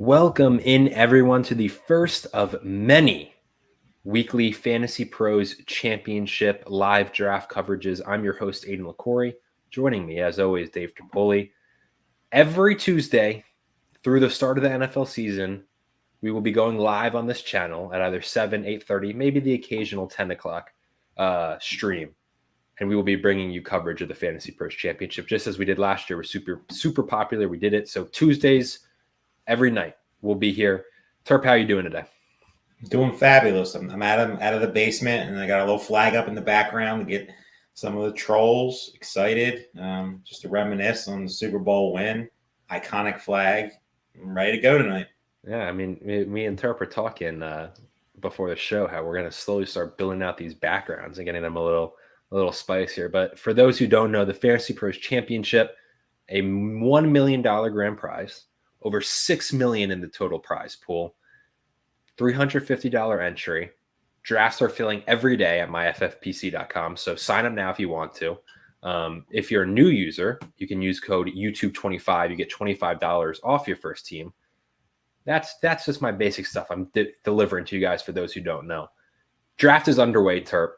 Welcome in everyone to the first of many weekly Fantasy Pros Championship live draft coverages. I'm your host, Aiden LaCorey. Joining me, as always, Dave Tripoli. Every Tuesday through the start of the NFL season, we will be going live on this channel at either 7, 8:30, maybe the occasional 10 o'clock stream. And we will be bringing you coverage of the Fantasy Pros Championship, just as we did last year. We're super popular. We did it. So Tuesdays, every night, we'll be here. Terp, how you doing today? Doing fabulous. I'm out of the basement, and I got a little flag up in the background to get some of the trolls excited, just to reminisce on the Super Bowl win. Iconic flag. I'm ready to go tonight. Yeah, I mean, me and Terp were talking before the show how we're going to slowly start building out these backgrounds and getting them a little spicier. But for those who don't know, the Fantasy Pros Championship, a $1 million grand prize, over $6 million in the total prize pool, $350 entry. Drafts are filling every day at myffpc.com. So sign up now if you want to. If you're a new user, you can use code YouTube25. You get $25 off your first team. That's just my basic stuff I'm delivering to you guys for those who don't know. Draft is underway, Terp.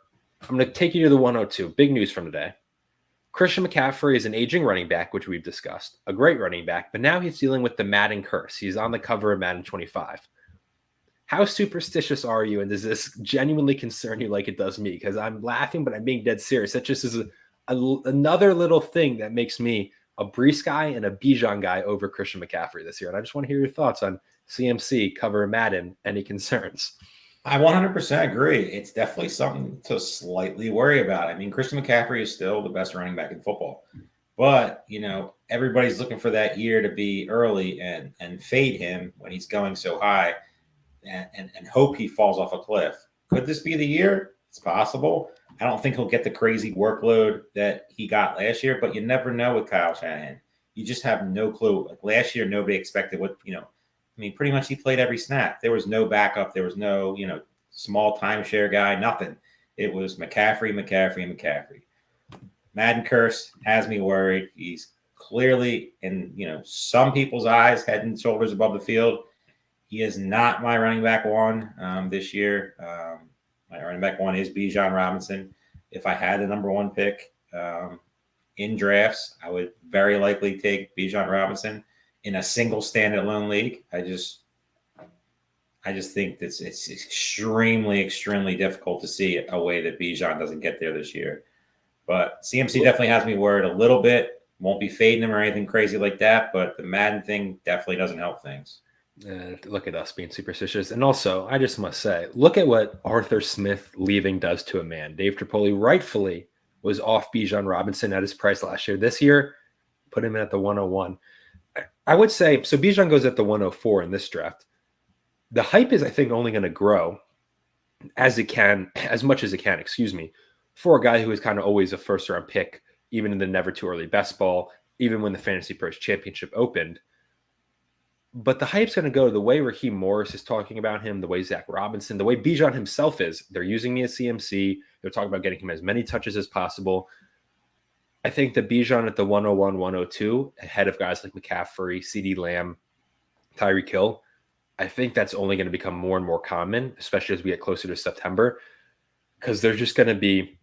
I'm going to take you to the 102. Big news from today. Christian McCaffrey is an aging running back, which we've discussed, a great running back, but now he's dealing with the Madden curse. He's on the cover of Madden 25. How superstitious are you, and does this genuinely concern you like it does me? Because I'm laughing, but I'm being dead serious. That just is another little thing that makes me a Brees guy and a Bijan guy over Christian McCaffrey this year. And I just want to hear your thoughts on CMC, cover of Madden, any concerns? I 100% agree. It's definitely something to slightly worry about. I mean, Christian McCaffrey is still the best running back in football. But, everybody's looking for that year to be early and fade him when he's going so high and hope he falls off a cliff. Could this be the year? It's possible. I don't think he'll get the crazy workload that he got last year, but you never know with Kyle Shanahan. You just have no clue. Like last year, nobody expected pretty much he played every snap. There was no backup. There was no, small timeshare guy, nothing. It was McCaffrey. Madden curse has me worried. He's clearly in, some people's eyes, head and shoulders above the field. He is not my running back one this year. My running back one is Bijan Robinson. If I had the number one pick in drafts, I would very likely take Bijan Robinson in a single standalone league. I just think that it's extremely difficult to see a way that Bijan doesn't get there this year. But CMC definitely has me worried a little bit. Won't be fading him or anything crazy like that, but the Madden thing definitely doesn't help things. Look at us being superstitious. And also, I just must say, look at what Arthur Smith leaving does to a man. Dave Tripoli rightfully was off Bijan Robinson at his price last year. This year, put him in at the 101. I would say, so Bijan goes at the 104 in this draft. The hype is, I think, only going to grow as much as it can, for a guy who is kind of always a first-round pick, even in the never too early best ball, even when the Fantasy Pros Championship opened. But the hype's going to go the way Raheem Morris is talking about him, the way Zach Robinson, the way Bijan himself is. They're using me as CMC. They're talking about getting him as many touches as possible. I think that Bijan at the 101, 102, ahead of guys like McCaffrey, CeeDee Lamb, Tyreek Hill, I think that's only going to become more and more common, especially as we get closer to September, because they're just going to be,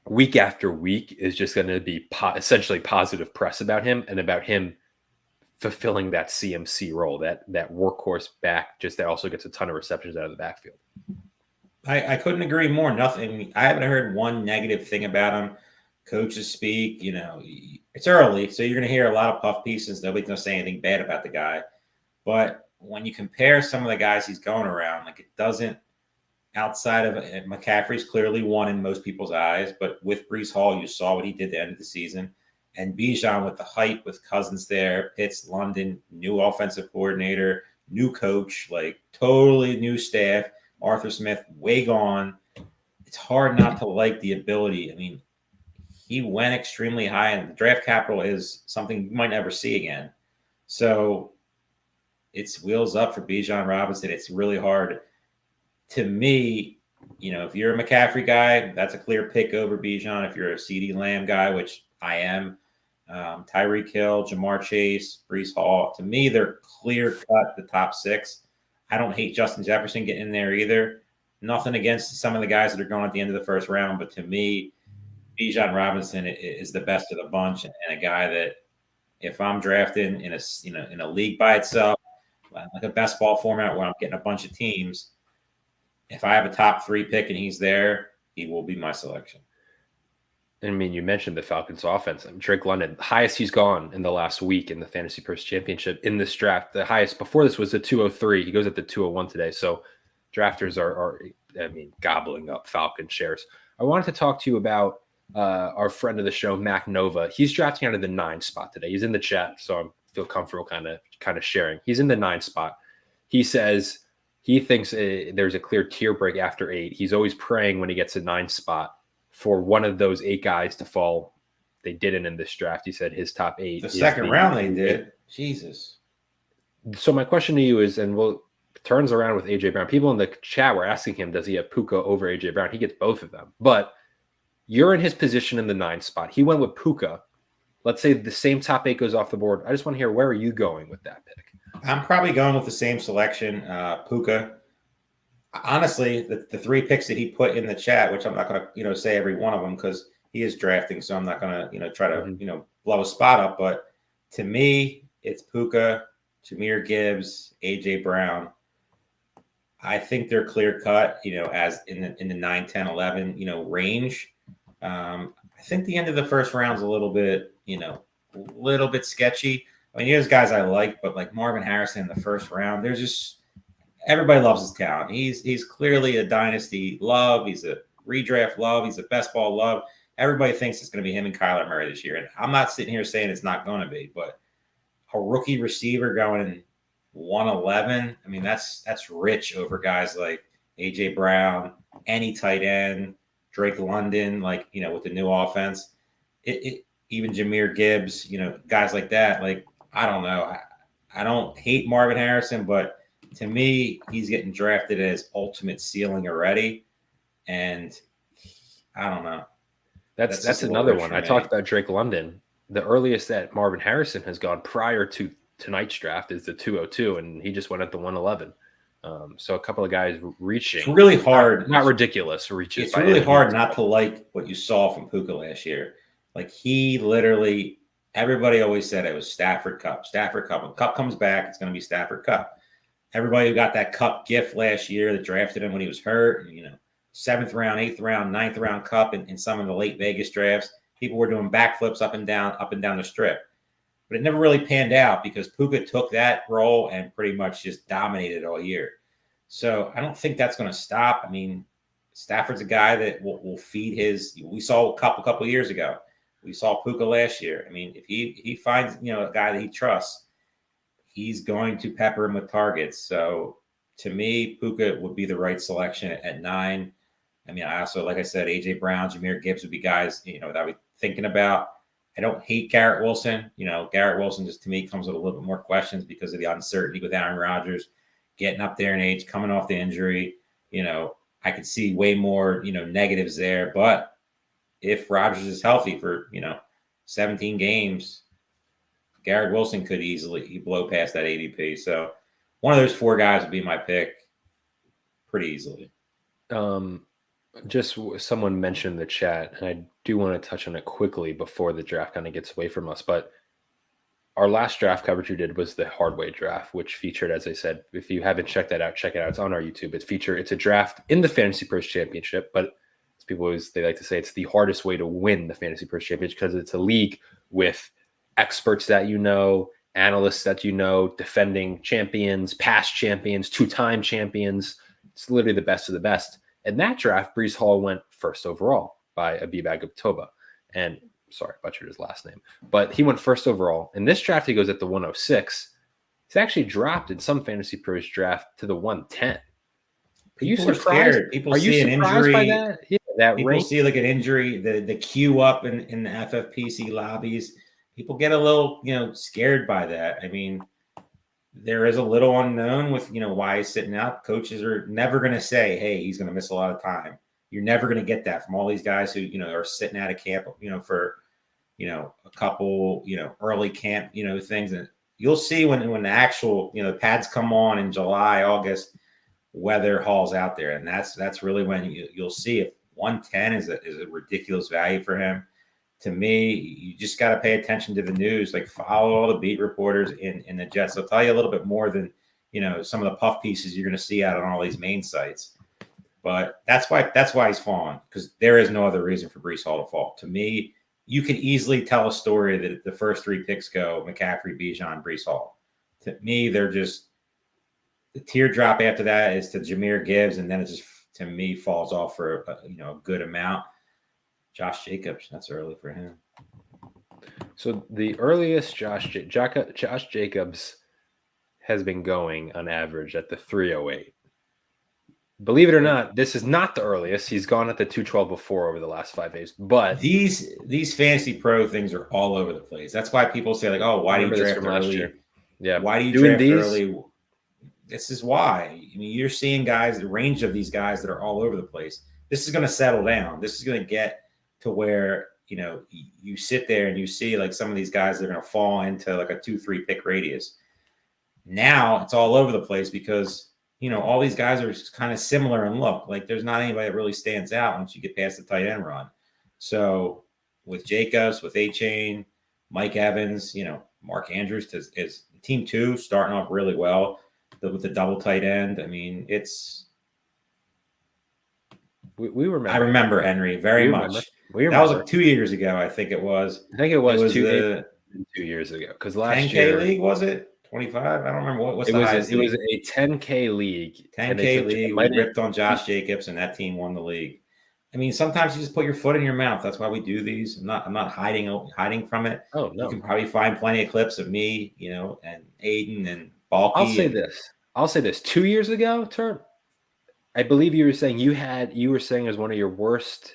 week after week is just going to be essentially positive press about him and about him fulfilling that CMC role, that workhorse back, just that also gets a ton of receptions out of the backfield. I couldn't agree more. Nothing. I haven't heard one negative thing about him. Coaches speak, it's early, so you're going to hear a lot of puff pieces. Nobody's going to say anything bad about the guy. But when you compare some of the guys he's going around, like it doesn't, outside of McCaffrey's clearly one in most people's eyes, but with Brees Hall, you saw what he did at the end of the season. And Bijan with the hype, with Cousins there, Pitts, London, new offensive coordinator, new coach, like totally new staff, Arthur Smith, way gone. It's hard not to like the ability. I mean, he went extremely high, and the draft capital is something you might never see again. So it's wheels up for Bijan Robinson. It's really hard. To me, if you're a McCaffrey guy, that's a clear pick over Bijan. If you're a CeeDee Lamb guy, which I am, Tyreek Hill, Jamar Chase, Brees Hall. To me, they're clear cut the top 6. I don't hate Justin Jefferson getting in there either. Nothing against some of the guys that are going at the end of the first round, but to me, Bijan Robinson is the best of the bunch, and a guy that if I'm drafting in a league by itself, like a best ball format where I'm getting a bunch of teams, if I have a top 3 pick and he's there, he will be my selection. I mean, you mentioned the Falcons offense. Drake London, highest he's gone in the last week in the FantasyPros Championship in this draft. The highest before this was the 203. He goes at the 201 today. So drafters are gobbling up Falcon shares. I wanted to talk to you about our friend of the show, Mac Nova. He's drafting out of the 9 spot today. He's in the chat, so I feel comfortable kind of sharing. He's in the 9 spot. He says he thinks there's a clear tier break after 8. He's always praying when he gets a 9 spot for one of those 8 guys to fall. They didn't in this draft. He said his top 8. The second round they did. Jesus. So my question to you is, and we'll turns around with AJ Brown. People in the chat were asking him, does he have Puka over AJ Brown? He gets both of them. But you're in his position in the 9 spot. He went with Puka. Let's say the same top 8 goes off the board. I just want to hear, where are you going with that pick? I'm probably going with the same selection, Puka. Honestly, the 3 picks that he put in the chat, which I'm not going to, say every one of them because he is drafting, so I'm not going to, try to, blow a spot up. But to me, it's Puka, Jahmyr Gibbs, AJ Brown. I think they're clear cut, as in the 9, 10, 11, range. I think the end of the first round is a little bit sketchy. I mean, there's guys I like, but like Marvin Harrison in the first round, there's just everybody loves his talent. He's clearly a dynasty love. He's a redraft love. He's a best ball love. Everybody thinks it's going to be him and Kyler Murray this year. And I'm not sitting here saying it's not going to be, but a rookie receiver going in 111, I mean, that's rich over guys like AJ Brown, any tight end, Drake London, with the new offense. Even Jahmyr Gibbs, guys like that. Like, I don't know. I don't hate Marvin Harrison, but to me, he's getting drafted as ultimate ceiling already. And I don't know. That's another one. I talked about Drake London. The earliest that Marvin Harrison has gone prior to tonight's draft is the 202, and he just went at the 111. So a couple of guys reaching. It's really hard. Not ridiculous reaches. It's really hard not to like what you saw from Puka last year. Like, he literally, everybody always said it was Stafford Cup. When Cup comes back, it's going to be Stafford Cup. Everybody who got that Cup gift last year that drafted him when he was hurt, and, 7th round, 8th round, 9th round Cup in some of the late Vegas drafts, people were doing backflips up and down the strip. But it never really panned out because Puka took that role and pretty much just dominated all year. So I don't think that's going to stop. I mean, Stafford's a guy that will feed his. We saw a couple of years ago. We saw Puka last year. I mean, if he finds a guy that he trusts, he's going to pepper him with targets. So to me, Puka would be the right selection at 9. I mean, I also, like I said, AJ Brown, Jahmyr Gibbs would be guys that I'd be thinking about. I don't hate Garrett Wilson. Garrett Wilson just, to me, comes with a little bit more questions because of the uncertainty with Aaron Rodgers getting up there in age, coming off the injury. I could see way more, negatives there. But if Rodgers is healthy for, 17 games, Garrett Wilson could easily blow past that ADP. So one of those 4 guys would be my pick pretty easily. Just someone mentioned in the chat, and I do want to touch on it quickly before the draft kind of gets away from us, but our last draft coverage we did was the Hardway draft, which featured, as I said, if you haven't checked that out, check it out. It's on our YouTube. It's a draft in the FantasyPros Championship, but as people always, they like to say, it's the hardest way to win the FantasyPros Championship because it's a league with experts that analysts that defending champions, past champions, 2-time champions. It's literally the best of the best. In that draft, Brees Hall went first overall by Abibag Toba. And sorry, I butchered his last name. But he went first overall. In this draft, he goes at the 106. He's actually dropped in some Fantasy Pros draft to the 110. People are surprised? People see an injury by that? Yeah, that people rank? See like an injury, the queue up in the FFPC lobbies. People get a little, scared by that. I mean, there is a little unknown with, why he's sitting out. Coaches are never going to say, hey, he's going to miss a lot of time. You're never going to get that from all these guys who, are sitting out of camp, for a couple, early camp, things. And you'll see when the actual, the pads come on in July, August, whether Hall's out there. And that's really when you'll see if 110 is a ridiculous value for him. To me, you just got to pay attention to the news, like follow all the beat reporters in the Jets. They'll tell you a little bit more than, some of the puff pieces you're going to see out on all these main sites. But that's why he's fallen, because there is no other reason for Breece Hall to fall. To me, you could easily tell a story that the first 3 picks go McCaffrey, Bijan, Breece Hall. To me, they're just the teardrop after that is to Jahmyr Gibbs, and then it just, to me, falls off for a good amount. Josh Jacobs, that's early for him. So the earliest Josh Jacobs has been going on average at the 308. Believe it or not, this is not the earliest. He's gone at the 212 before over the last 5 days. But these fantasy pro things are all over the place. That's why people say, like, oh, why do you draft early? Yeah. Why do you draft early? This is why. I mean, you're seeing guys, the range of these guys that are all over the place. This is going to settle down. This is going to get to where, you sit there and you see like some of these guys that are going to fall into like a 2-3 pick radius. Now it's all over the place because, all these guys are kind of similar in look. Like there's not anybody that really stands out once you get past the tight end run. So with Jacobs, with A-Chain, Mike Evans, Mark Andrews is team 2 starting off really well with the double tight end. I mean, it's. We remember. I remember Henry very much. That was like 2 years ago, I think it was. I think it was 2 years ago, because last 10K year league, was it 25? I don't remember what's the highest. It was a 10K league. 10K league. We ripped on Josh Jacobs, and that team won the league. I mean, sometimes you just put your foot in your mouth. That's why we do these. I'm not hiding from it. Oh no, you can probably find plenty of clips of me, and Aiden and Balky. I'll say this. 2 years ago, I believe you were saying you were saying as one of your worst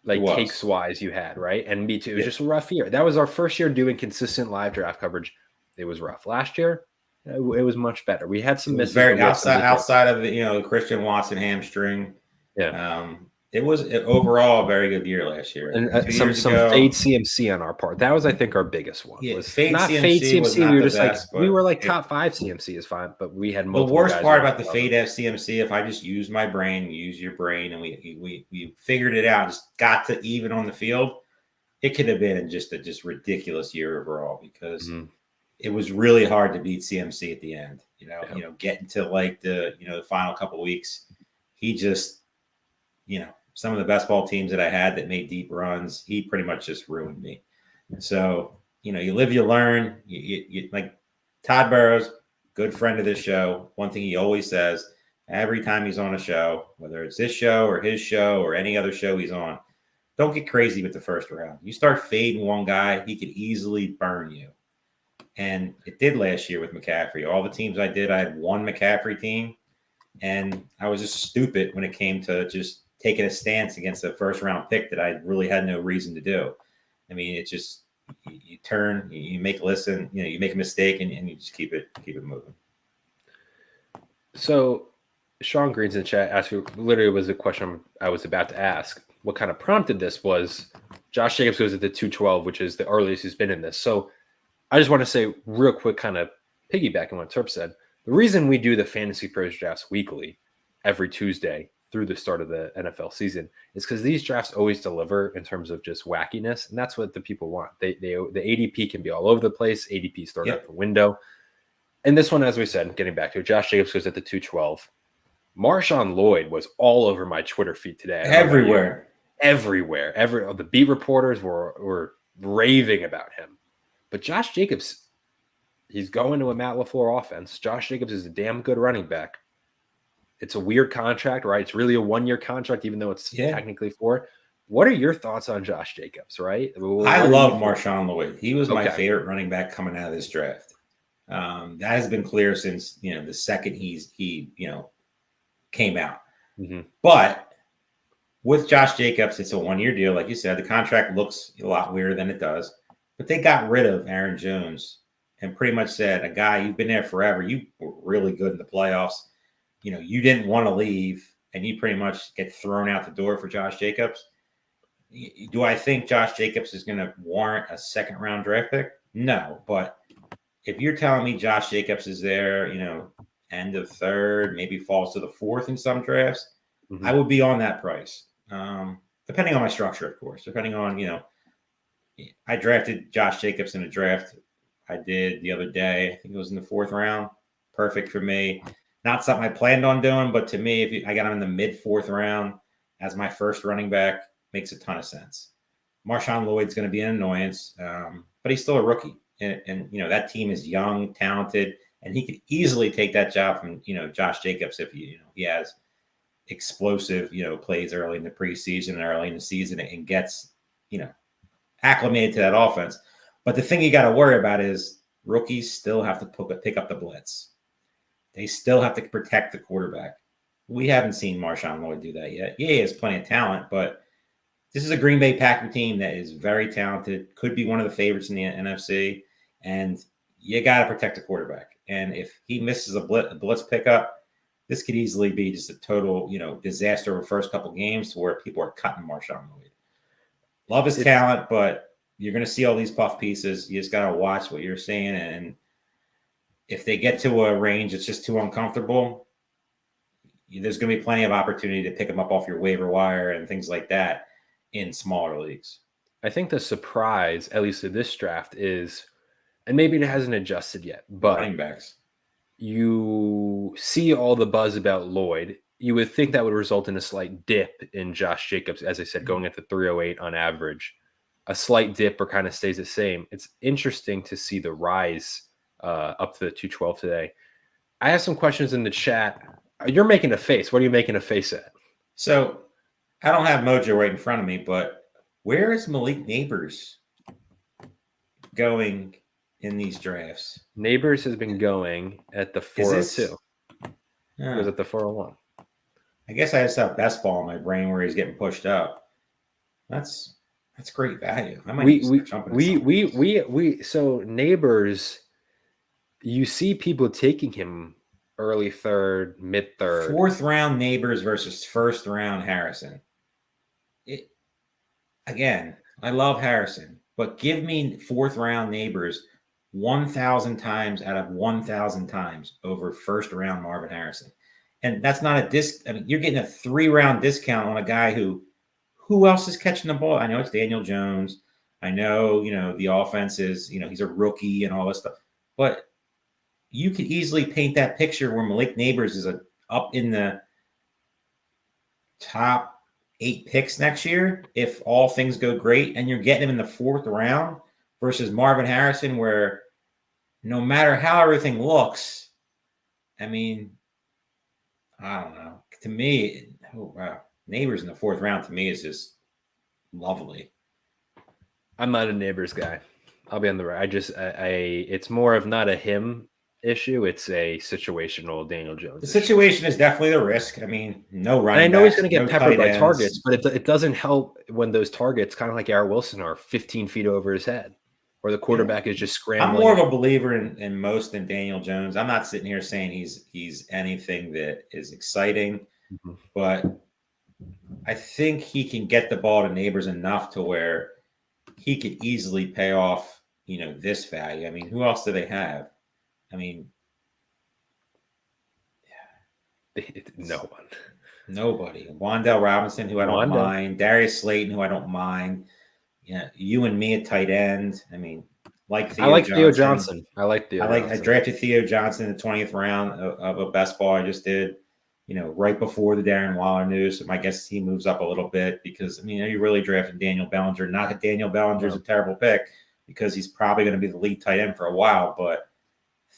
takes wise you had, right? And me too. It was just a rough year. That was our first year doing consistent live draft coverage. It was rough. Last year, it was much better. We had some misses. Very outside of the Christian Watson hamstring. Yeah. It was overall a very good year last year. And some fade CMC on our part. That was, I think, our biggest one. Yeah, was fade not CMC. Fade CMC. We were just best, we were like top 5 CMC is fine, but we had multiple. The worst part about the fade CMC, if I just use my brain, use your brain, and we figured it out, just got to even on the field, it could have been just a ridiculous year overall, because it was really hard to beat CMC at the end. Getting to like the the final couple of weeks, he just some of the best ball teams that I had that made deep runs, he pretty much just ruined me. So, you live, you learn. You like Todd Burrows, good friend of this show. One thing he always says every time he's on a show, whether it's this show or his show or any other show he's on, don't get crazy with the first round. You start fading one guy, he could easily burn you. And it did last year with McCaffrey. All the teams I did, I had one McCaffrey team, and I was just stupid when it came to just taking a stance against a first round pick that I really had no reason to do. I mean, it's just you turn, you make a listen, you make a mistake, and you just keep it moving. So Sean Green's in the chat asked you, literally was a question I was about to ask. What kind of prompted this was Josh Jacobs goes at the 212, which is the earliest he's been in this. So I just want to say real quick, kind of piggybacking what Terp said, the reason we do the Fantasy Pros drafts weekly every Tuesday through the start of the NFL season is because these drafts always deliver in terms of just wackiness, and that's what the people want. The ADP can be all over the place. ADP start out the window. And this one, as we said, getting back to it, Josh Jacobs goes at the 212. Marshawn Lloyd was all over my Twitter feed today. Everywhere. The beat reporters were raving about him. But Josh Jacobs, he's going to a Matt LaFleur offense. Josh Jacobs is a damn good running back. It's a weird contract, right? It's really a 1-year contract, even though it's technically 4. What are your thoughts on Josh Jacobs, right? I love Marshawn Lloyd. He was my favorite running back coming out of this draft. That has been clear since, the second he came out. Mm-hmm. But with Josh Jacobs, it's a 1-year deal. Like you said, the contract looks a lot weirder than it does. But they got rid of Aaron Jones and pretty much said, a guy, you've been there forever. You were really good in the playoffs. You didn't want to leave, and you pretty much get thrown out the door for Josh Jacobs. Do I think Josh Jacobs is going to warrant a second round draft pick? No, but if you're telling me Josh Jacobs is there, end of third, maybe falls to the fourth in some drafts, I would be on that price. Depending on my structure, of course. Depending on, I drafted Josh Jacobs in a draft I did the other day. I think it was in the fourth round. Perfect for me. Not something I planned on doing, but to me, if I got him in the mid fourth round as my first running back, makes a ton of sense. Marshawn Lloyd's going to be an annoyance, but he's still a rookie. And that team is young, talented, and he could easily take that job from, Josh Jacobs if he has explosive, plays early in the preseason and early in the season and gets, acclimated to that offense. But the thing you got to worry about is rookies still have to pick up the blitz. They still have to protect the quarterback. We haven't seen Marshawn Lloyd do that yet. Yeah, he has plenty of talent, but this is a Green Bay Packer team that is very talented, could be one of the favorites in the NFC, and you got to protect the quarterback. And if he misses a blitz pickup, this could easily be just a total, disaster over the first couple games to where people are cutting Marshawn Lloyd. Love his talent, but you're going to see all these puff pieces. You just got to watch what you're saying. And if they get to a range that's just too uncomfortable, there's going to be plenty of opportunity to pick them up off your waiver wire and things like that in smaller leagues. I think the surprise, at least in this draft, is, and maybe it hasn't adjusted yet, but running backs. You see all the buzz about Lloyd. You would think that would result in a slight dip in Josh Jacobs, as I said, going at the 308 on average. A slight dip or kind of stays the same. It's interesting to see the rise up to the 212 today. I have some questions in the chat. You're making a face. What are you making a face at? So I don't have Mojo right in front of me, but where is Malik Neighbors going in these drafts? Neighbors has been going at the 402. He was at the 401. I guess I just have best ball in my brain where he's getting pushed up. That's great value. I might so Neighbors, you see people taking him early third, mid third, fourth round Neighbors versus first round Harrison. Again, I love Harrison, but give me fourth round Neighbors 1,000 times out of 1,000 times over first round Marvin Harrison. And that's not a disc. I mean, you're getting a 3-round discount on a guy who else is catching the ball? I know it's Daniel Jones. I know, the offense is, he's a rookie and all this stuff. But you could easily paint that picture where Malik Neighbors is up in the top 8 picks next year if all things go great, and you're getting him in the 4th round versus Marvin Harrison, where no matter how everything looks, I mean, I don't know. To me, Neighbors in the 4th round to me is just lovely. I'm not a Neighbors guy. I'll be on the right. It's more of not a him issue. It's a situational Daniel Jones. The situation is definitely the risk. I mean, no running. And I know he's going to get peppered by targets, but it doesn't help when those targets, kind of like Garrett Wilson, are 15 feet over his head, or the quarterback is just scrambling. I'm more of a believer in most than Daniel Jones. I'm not sitting here saying he's anything that is exciting, but I think he can get the ball to Neighbors enough to where he could easily pay off, this value. I mean, who else do they have? I mean, no one. Nobody. Wan'Dale Robinson, who I don't mind. Darius Slayton, who I don't mind. Yeah, you and me at tight end. I mean, Theo Johnson. I drafted Theo Johnson in the 20th round of a best ball I just did. Right before the Darren Waller news. So my guess he moves up a little bit because, you really drafted Daniel Bellinger. Not that Daniel Bellinger is a terrible pick because he's probably going to be the lead tight end for a while, but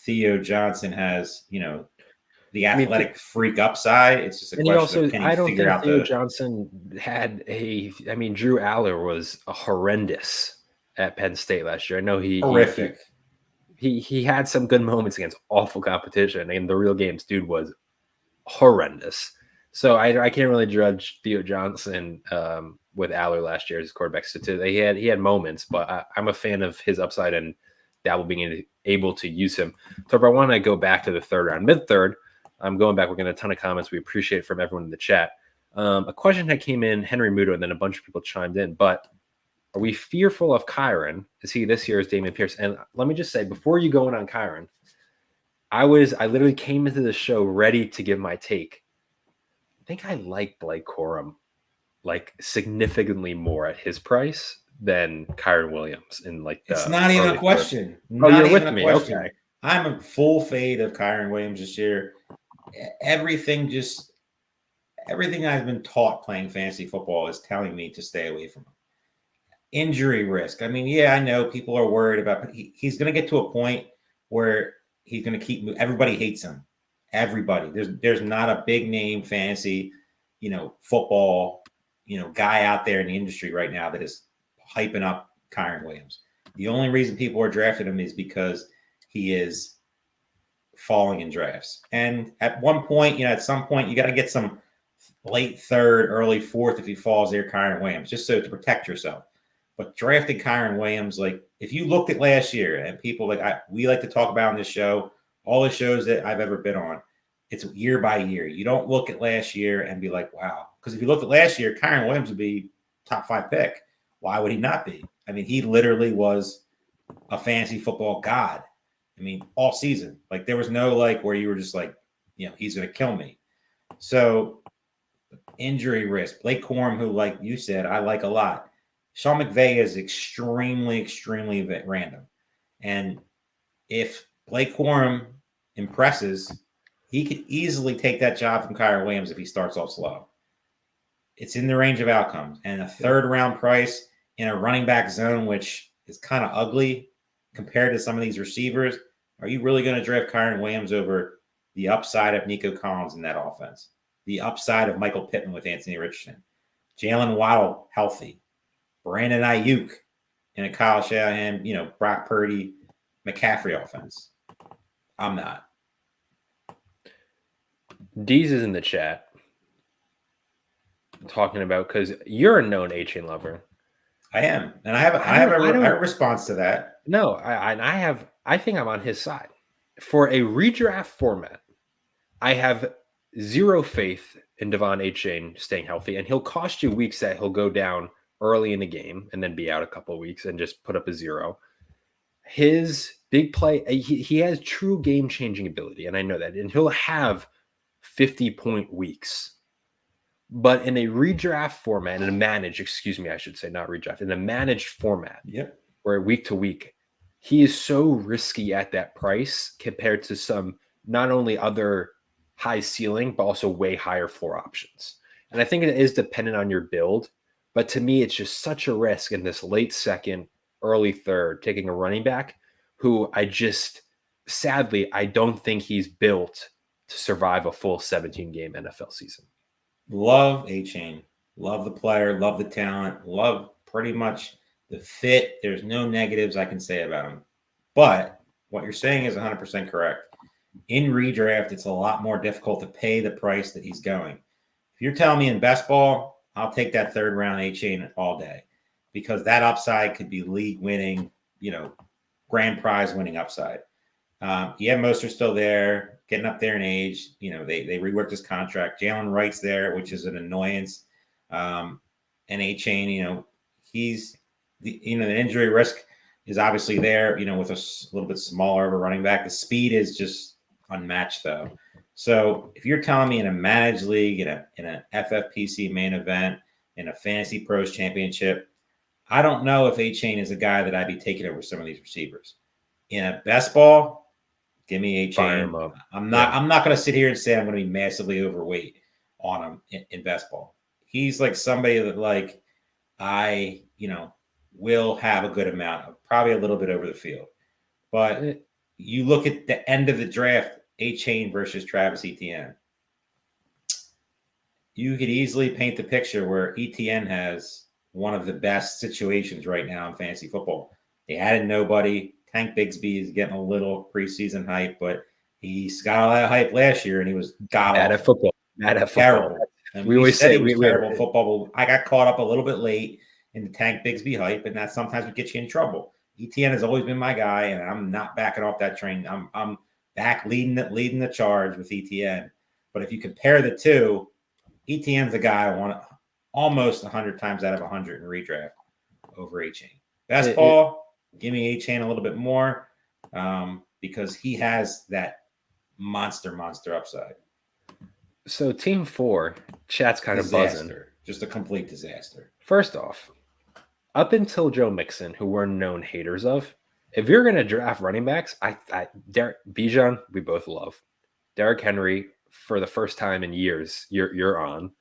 Theo Johnson has, the athletic freak upside. It's just a question of can he figure out Theo Johnson had Drew Aller was horrendous at Penn State last year. I know horrific. He had some good moments against awful competition. And the real games, dude was horrendous. So I can't really judge Theo Johnson with Aller last year as his quarterback. He had moments, but I'm a fan of his upside and Dabble being able to use him. So if I want to go back to the 3rd round, mid-3rd, I'm going back. We're getting a ton of comments. We appreciate it from everyone in the chat. A question that came in, Henry Muto, and then a bunch of people chimed in. But are we fearful of Kyron? Is he this year's Damian Pierce? And let me just say, before you go in on Kyron, I literally came into the show ready to give my take. I think I like Blake Corum like significantly more at his price than Kyron Williams in like the It's not even a question. Oh, not you're even with a me. question. Okay. I'm a full fade of Kyron Williams this year. Everything I've been taught playing fantasy football is telling me to stay away from him. Injury risk. I mean, yeah, I know people are worried about, but he's going to get to a point where he's going to keep moving. Everybody hates him. Everybody. There's not a big name fantasy, football, guy out there in the industry right now that is hyping up Kyron Williams. The only reason people are drafting him is because he is falling in drafts. And at one point, at some point, you got to get some late third, early fourth if he falls there, Kyron Williams, just so to protect yourself. But drafting Kyron Williams, like if you looked at last year, and people we like to talk about on this show, all the shows that I've ever been on, it's year by year. You don't look at last year and be like, wow. Because if you looked at last year, Kyron Williams would be top 5 pick. Why would he not be? I mean, he literally was a fantasy football god. I mean, all season. Like there was no where you were just like, he's going to kill me. So injury risk. Blake Corum, who, like you said, I like a lot. Sean McVay is extremely, extremely random. And if Blake Corum impresses, he could easily take that job from Kyron Williams if he starts off slow. It's in the range of outcomes. And a third round price in a running back zone, which is kind of ugly compared to some of these receivers. Are you really going to draft Kyron Williams over the upside of Nico Collins in that offense? The upside of Michael Pittman with Anthony Richardson? Jalen Waddle healthy. Brandon Ayuk in a Kyle Shanahan, Brock Purdy, McCaffrey offense. I'm not. Deez is in the chat talking about, because you're a known A-Chain lover. I am, and I have a response to that. No, I think I'm on his side. For a redraft format, I have zero faith in Devon A-Chain staying healthy, and he'll cost you weeks that he'll go down early in the game and then be out a couple of weeks and just put up a 0. His big play, he has true game-changing ability, and I know that, and he'll have 50-point weeks. But in a redraft format, in a managed, I should say, not redraft, in a managed format, where week to week, he is so risky at that price compared to some not only other high ceiling, but also way higher floor options. And I think it is dependent on your build. But to me, it's just such a risk in this late second, early third, taking a running back who sadly, I don't think he's built to survive a full 17-game NFL season. Love A-Chain. Love the player. Love the talent. Love pretty much the fit. There's no negatives I can say about him. But what you're saying is 100% correct. In redraft, it's a lot more difficult to pay the price that he's going. If you're telling me in best ball, I'll take that third round A-Chain all day, because that upside could be league winning, grand prize winning upside. Mostert still there, getting up there in age. They reworked his contract. Jalen Wright's there, which is an annoyance. And A-Chain, he's the injury risk is obviously there, with a little bit smaller of a running back. The speed is just unmatched though. So if you're telling me in a managed league, in an FFPC main event, in a FantasyPros Championship, I don't know if A-Chain is a guy that I'd be taking over some of these receivers. In a best ball, give me A-Chain. I'm not going to sit here and say I'm going to be massively overweight on him in best ball. He's like somebody that I will have a good amount of, probably a little bit over the field. But you look at the end of the draft, A-Chain versus Travis Etienne. You could easily paint the picture where Etienne has one of the best situations right now in fantasy football. They added nobody. Tank Bigsby is getting a little preseason hype, but he's got a lot of hype last year, and he was bad at football. Terrible. And we always said he was terrible at football, but I got caught up a little bit late in the Tank Bigsby hype, and that sometimes would get you in trouble. Etienne has always been my guy, and I'm not backing off that train. I'm back leading the charge with Etienne. But if you compare the two, ETN's the guy I want almost 100 times out of 100 in redraft over A-Chain. Best ball, give me A-Chain a little bit more because he has that monster upside. So team 4, chat's kind of buzzing. Just a complete disaster. First off, up until Joe Mixon, who we're known haters of, if you're going to draft running backs, Bijan, we both love. Derrick Henry, for the first time in years, you're on.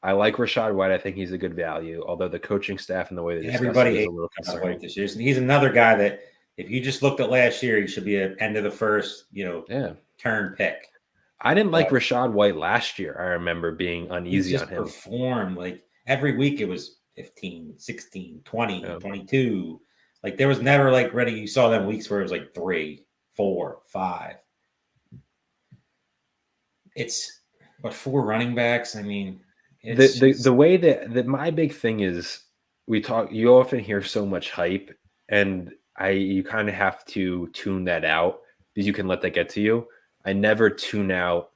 I like Rachaad White. I think he's a good value, although the coaching staff and the way they discuss everybody is a little concerning. This year. He's another guy that if you just looked at last year, he should be an end of the first, turn pick. I didn't like Rachaad White last year. I remember being uneasy on him. Performed like every week it was 15, 16, 20, 22. Like there was never like ready. You saw them weeks where it was like 3, 4, 5. It's 4 running backs. I mean, the way that my big thing is you often hear so much hype, and you kind of have to tune that out because you can let that get to you. I never tune out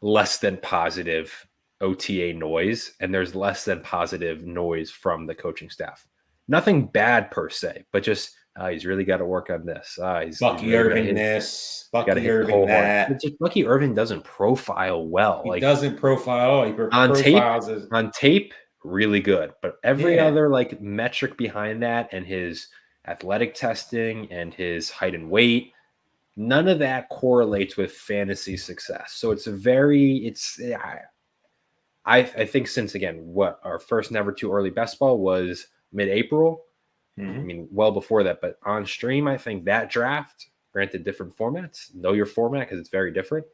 less than positive OTA noise, and there's less than positive noise from the coaching staff. Nothing bad per se, but just he's really got to work on this. Bucky Irving this, Bucky Irving that. Bucky Irving doesn't profile well. He doesn't profile. On tape, really good, but every other like metric behind that, and his athletic testing and his height and weight, none of that correlates with fantasy success. So I think since again, our first never too early best ball was mid-April. Mm-hmm. I mean, well before that, but on stream, I think that draft, granted different formats, know your format because it's very different.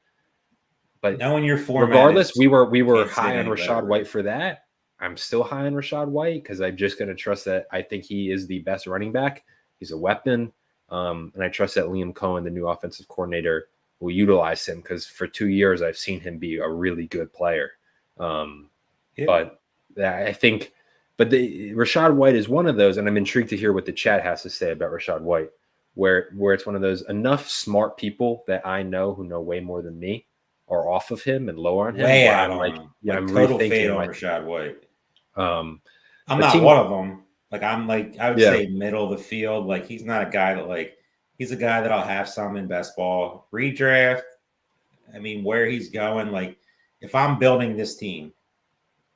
But knowing your format, regardless, we were high on Rachaad White for that. I'm still high on Rachaad White because I'm just going to trust that I think he is the best running back. He's a weapon. And I trust that Liam Cohen, the new offensive coordinator, will utilize him because for 2 years I've seen him be a really good player. But I think, Rachaad White is one of those, and I'm intrigued to hear what the chat has to say about Rachaad White, where it's one of those enough smart people that I know who know way more than me are off of him and lower on him. I'm total fade on Rachaad White. I'm not one of them. I would say middle of the field. Like he's not a guy that he's a guy that I'll have some in best ball redraft. I mean, where he's going, if I'm building this team,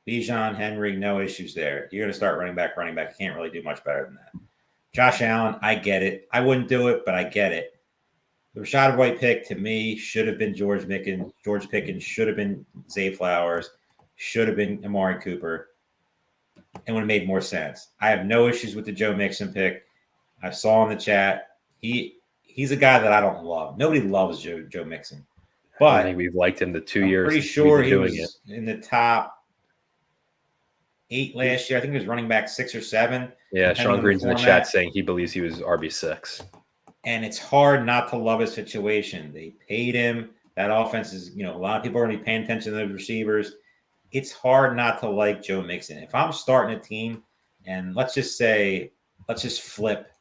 Bijan, Henry, no issues there. You're going to start running back. You can't really do much better than that. Josh Allen, I get it. I wouldn't do it, but I get it. The Rachaad White pick to me should have been George Pickens. George Pickens should have been Zay Flowers. Should have been Amari Cooper. It would have made more sense. I have no issues with the Joe Mixon pick. I saw in the chat he's a guy that I don't love. Nobody loves Joe Mixon, but I think we've liked him the 2 years. I'm pretty sure he was in the top 8 last year. I think he was running back 6 or 7. Yeah, Sean Green's in the chat saying he believes he was RB6. And it's hard not to love his situation. They paid him. That offense is, a lot of people are going to be paying attention to those receivers. It's hard not to like Joe Mixon. If I'm starting a team, and let's just flip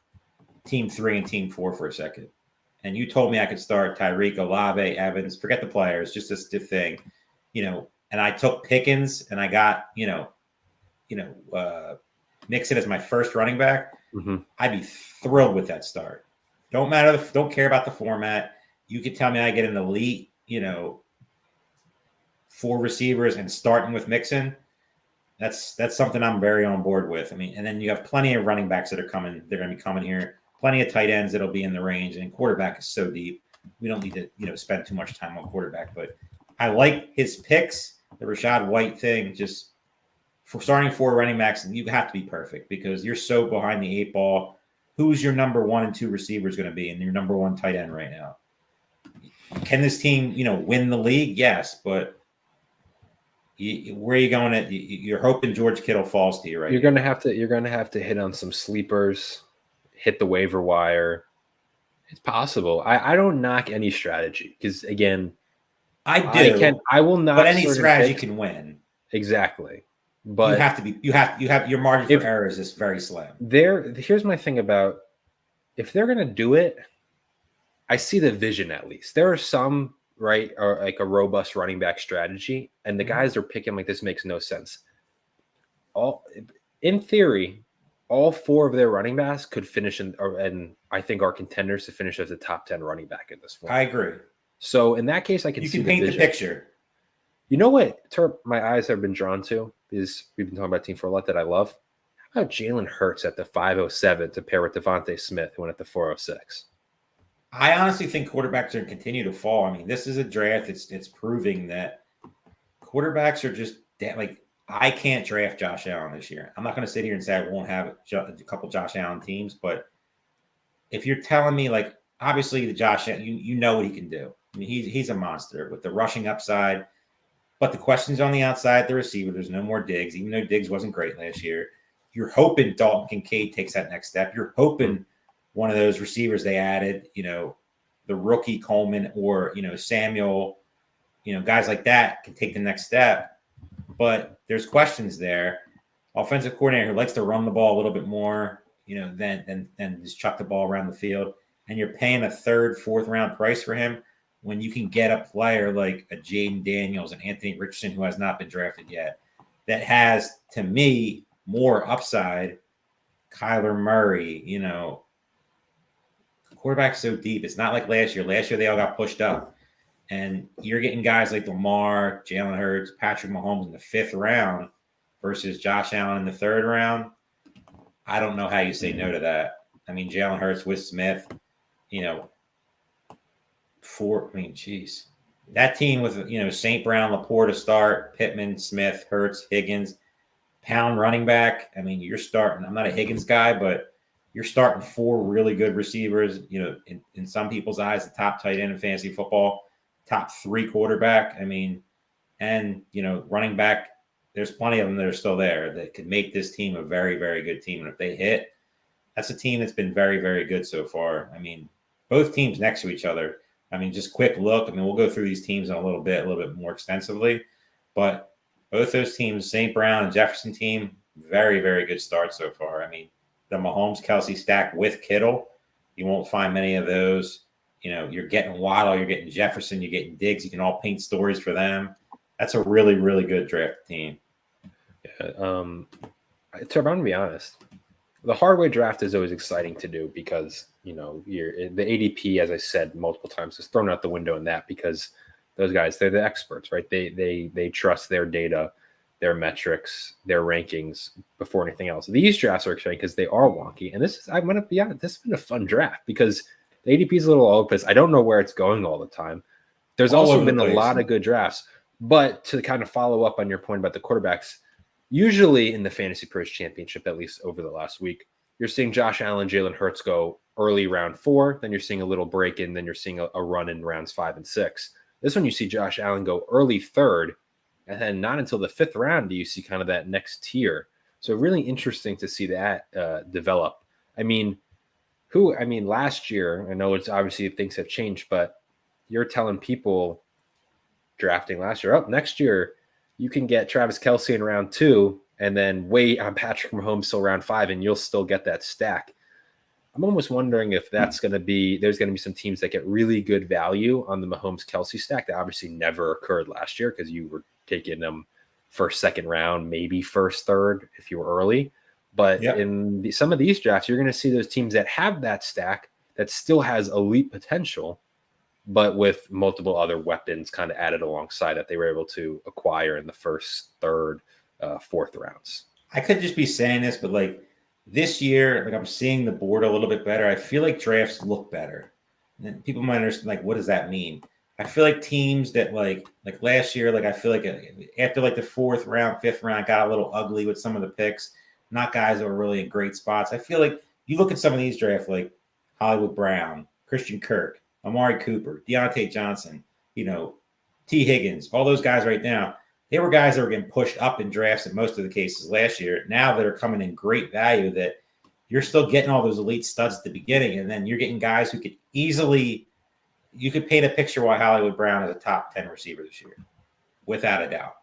team 3 and team 4 for a second. And you told me I could start Tyreek, Olave, Evans, forget the players, just this thing, and I took Pickens and I got, Mixon as my first running back. Mm-hmm. I'd be thrilled with that start. Don't care about the format. You could tell me I get an elite, 4 receivers and starting with Mixon. That's something I'm very on board with. I mean, and then you have plenty of running backs that are coming. They're going to be coming here. Plenty of tight ends that'll be in the range. And quarterback is so deep. We don't need to, spend too much time on quarterback. But I like his picks. The Rachaad White thing, just for starting 4 running backs, you have to be perfect because you're so behind the 8 ball. Who's your number 1 and 2 receivers going to be, and your number 1 tight end right now? Can this team, win the league? Yes, but where are you going? You're hoping George Kittle falls to you, right? You're going to have to hit on some sleepers, hit the waiver wire. It's possible. I don't knock any strategy because again, I do. I will not. But any strategy can win. Exactly. But you have your margin for error is very slim. Here's my thing about if they're going to do it, I see the vision at least. There are some right? Or like a robust running back strategy. And the guys they're picking, like, this makes no sense. In theory, all 4 of their running backs could finish and I think are contenders to finish as a top 10 running back at this point. I agree. So in that case, I can you see can paint the picture. You know what my eyes have been drawn to is we've been talking about Team for a lot that I love. How about Jalen Hurts at the 507 to pair with Devontae Smith, who went at the 406? I honestly think quarterbacks are going to continue to fall. I mean, this is a draft. It's proving that quarterbacks are just like, I can't draft Josh Allen this year. I'm not going to sit here and say I won't have a couple Josh Allen teams, but if you're telling me, like, obviously the Josh, you know what he can do. I mean, he's a monster with the rushing upside, but the questions on the outside, the receiver, there's no more Diggs, even though Diggs wasn't great last year. You're hoping Dalton Kincaid takes that next step. You're hoping one of those receivers they added, the rookie Coleman or, Samuel, guys like that can take the next step. But there's questions there. Offensive coordinator who likes to run the ball a little bit more, than just chuck the ball around the field. And you're paying a 3rd, 4th round price for him when you can get a player like a Jaden Daniels and Anthony Richardson, who has not been drafted yet, that has, to me, more upside. Kyler Murray, quarterback's so deep. It's not like last year. Last year, they all got pushed up. And you're getting guys like Lamar, Jalen Hurts, Patrick Mahomes in the 5th round versus Josh Allen in the 3rd round. I don't know how you say no to that. I mean, Jalen Hurts with Smith, geez. That team with, St. Brown, Laporte to start, Pittman, Smith, Hurts, Higgins, pound running back. I mean, you're starting. I'm not a Higgins guy, but you're starting 4 really good receivers, in some people's eyes, the top tight end in fantasy football, top 3 quarterback. I mean, and, running back, there's plenty of them that are still there that could make this team a very, very good team. And if they hit, that's a team that's been very, very good so far. I mean, both teams next to each other. I mean, just quick look. I mean, we'll go through these teams in a little bit more extensively. But both those teams, St. Brown and Jefferson team, very, very good start so far. I mean, the Mahomes-Kelsey stack with Kittle, you won't find many of those. You're getting Waddle, you're getting Jefferson, you're getting Diggs. You can all paint stories for them. That's a really, really good draft team. Yeah, I'm going to be honest. The hardware draft is always exciting to do because, the ADP, as I said multiple times, is thrown out the window in that because those guys, they're the experts, right? They trust their data, their metrics, their rankings before anything else. These drafts are exciting because they are wonky. And I'm going to be honest, this has been a fun draft because the ADP is a little all over the place. I don't know where it's going all the time. There's also been a lot of good drafts. But to kind of follow up on your point about the quarterbacks, usually in the FantasyPros Championship, at least over the last week, you're seeing Josh Allen, Jalen Hurts go early round 4, then you're seeing a little break in, then you're seeing a run in rounds 5 and 6. This one you see Josh Allen go early 3rd, and then not until the 5th round do you see kind of that next tier. So really interesting to see that develop. I mean, last year, I know it's obviously things have changed, but you're telling people drafting last year, next year you can get Travis Kelce in round 2 and then wait on Patrick Mahomes till round 5 and you'll still get that stack. I'm almost wondering if there's going to be some teams that get really good value on the Mahomes Kelce stack that obviously never occurred last year because you were taking them first, second round, maybe first, third if you were early. But in some of these drafts, you're going to see those teams that have that stack that still has elite potential, but with multiple other weapons kind of added alongside that they were able to acquire in the first, third, 4th rounds. I could just be saying this, but like this year, like I'm seeing the board a little bit better. I feel like drafts look better. And people might understand, like, what does that mean? I feel like teams that like last year, like I feel like after like the 4th round, 5th round, got a little ugly with some of the picks, not guys that were really in great spots. I feel like you look at some of these drafts, like Hollywood Brown, Christian Kirk, Amari Cooper, Deontay Johnson, T. Higgins, all those guys right now, they were guys that were getting pushed up in drafts in most of the cases last year. Now they're coming in great value that you're still getting all those elite studs at the beginning. And then you're getting guys who could you could paint a picture why Hollywood Brown is a top 10 receiver this year, without a doubt.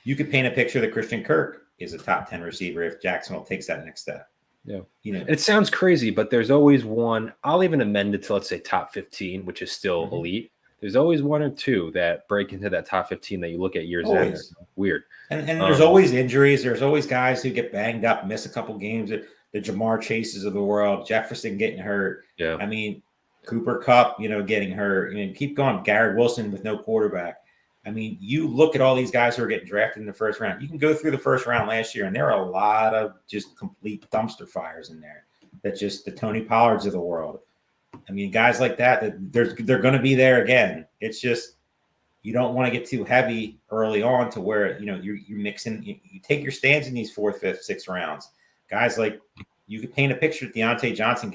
You could paint a picture that Christian Kirk is a top 10 receiver if Jacksonville takes that next step. Yeah. It sounds crazy, but there's always one. I'll even amend it to, let's say, top 15, which is still elite. There's always one or two that break into that top 15 that you look at years in. Weird. And there's always injuries. There's always guys who get banged up, miss a couple games. The Jamar Chases of the world, Jefferson getting hurt. Yeah. I mean, Cooper Kupp, getting hurt. I mean, keep going. Garrett Wilson with no quarterback. I mean, you look at all these guys who are getting drafted in the first round. You can go through the first round last year, and there are a lot of just complete dumpster fires in there. That just the Tony Pollards of the world. I mean, guys like that they're going to be there again. It's just you don't want to get too heavy early on to where you're mixing. You take your stands in these 4th, 5th, 6th rounds. Guys like you could paint a picture that Deontay Johnson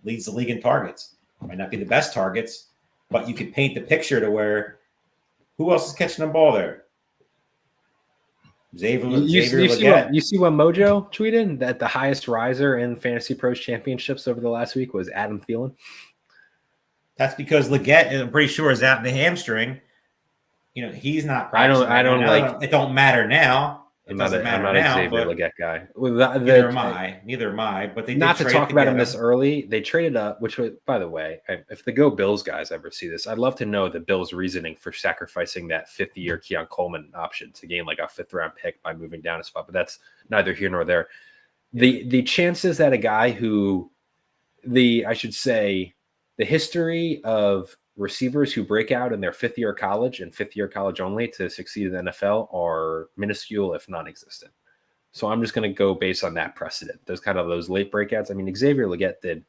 leads the league in targets. Might not be the best targets, but you could paint the picture to where who else is catching the ball there? Xavier Legette. You see what Mojo tweeted that the highest riser in Fantasy Pros Championships over the last week was Adam Thielen. That's because Legette, I'm pretty sure, is out in the hamstring. He's not practicing. It don't matter now. It doesn't matter now. I'm not a Xavier Legette guy. Neither am I. But they not to talk about him this early. They traded up, which was, by the way, if the Go Bills guys ever see this, I'd love to know the Bills' reasoning for sacrificing that 5th-year Keon Coleman option to gain like a 5th-round pick by moving down a spot. But that's neither here nor there. The chances that a guy who the history of receivers who break out in their 5th year of college and 5th year of college only to succeed in the NFL are minuscule, if non-existent. So I'm just going to go based on that precedent. There's kind of those late breakouts. I mean, Xavier Legette did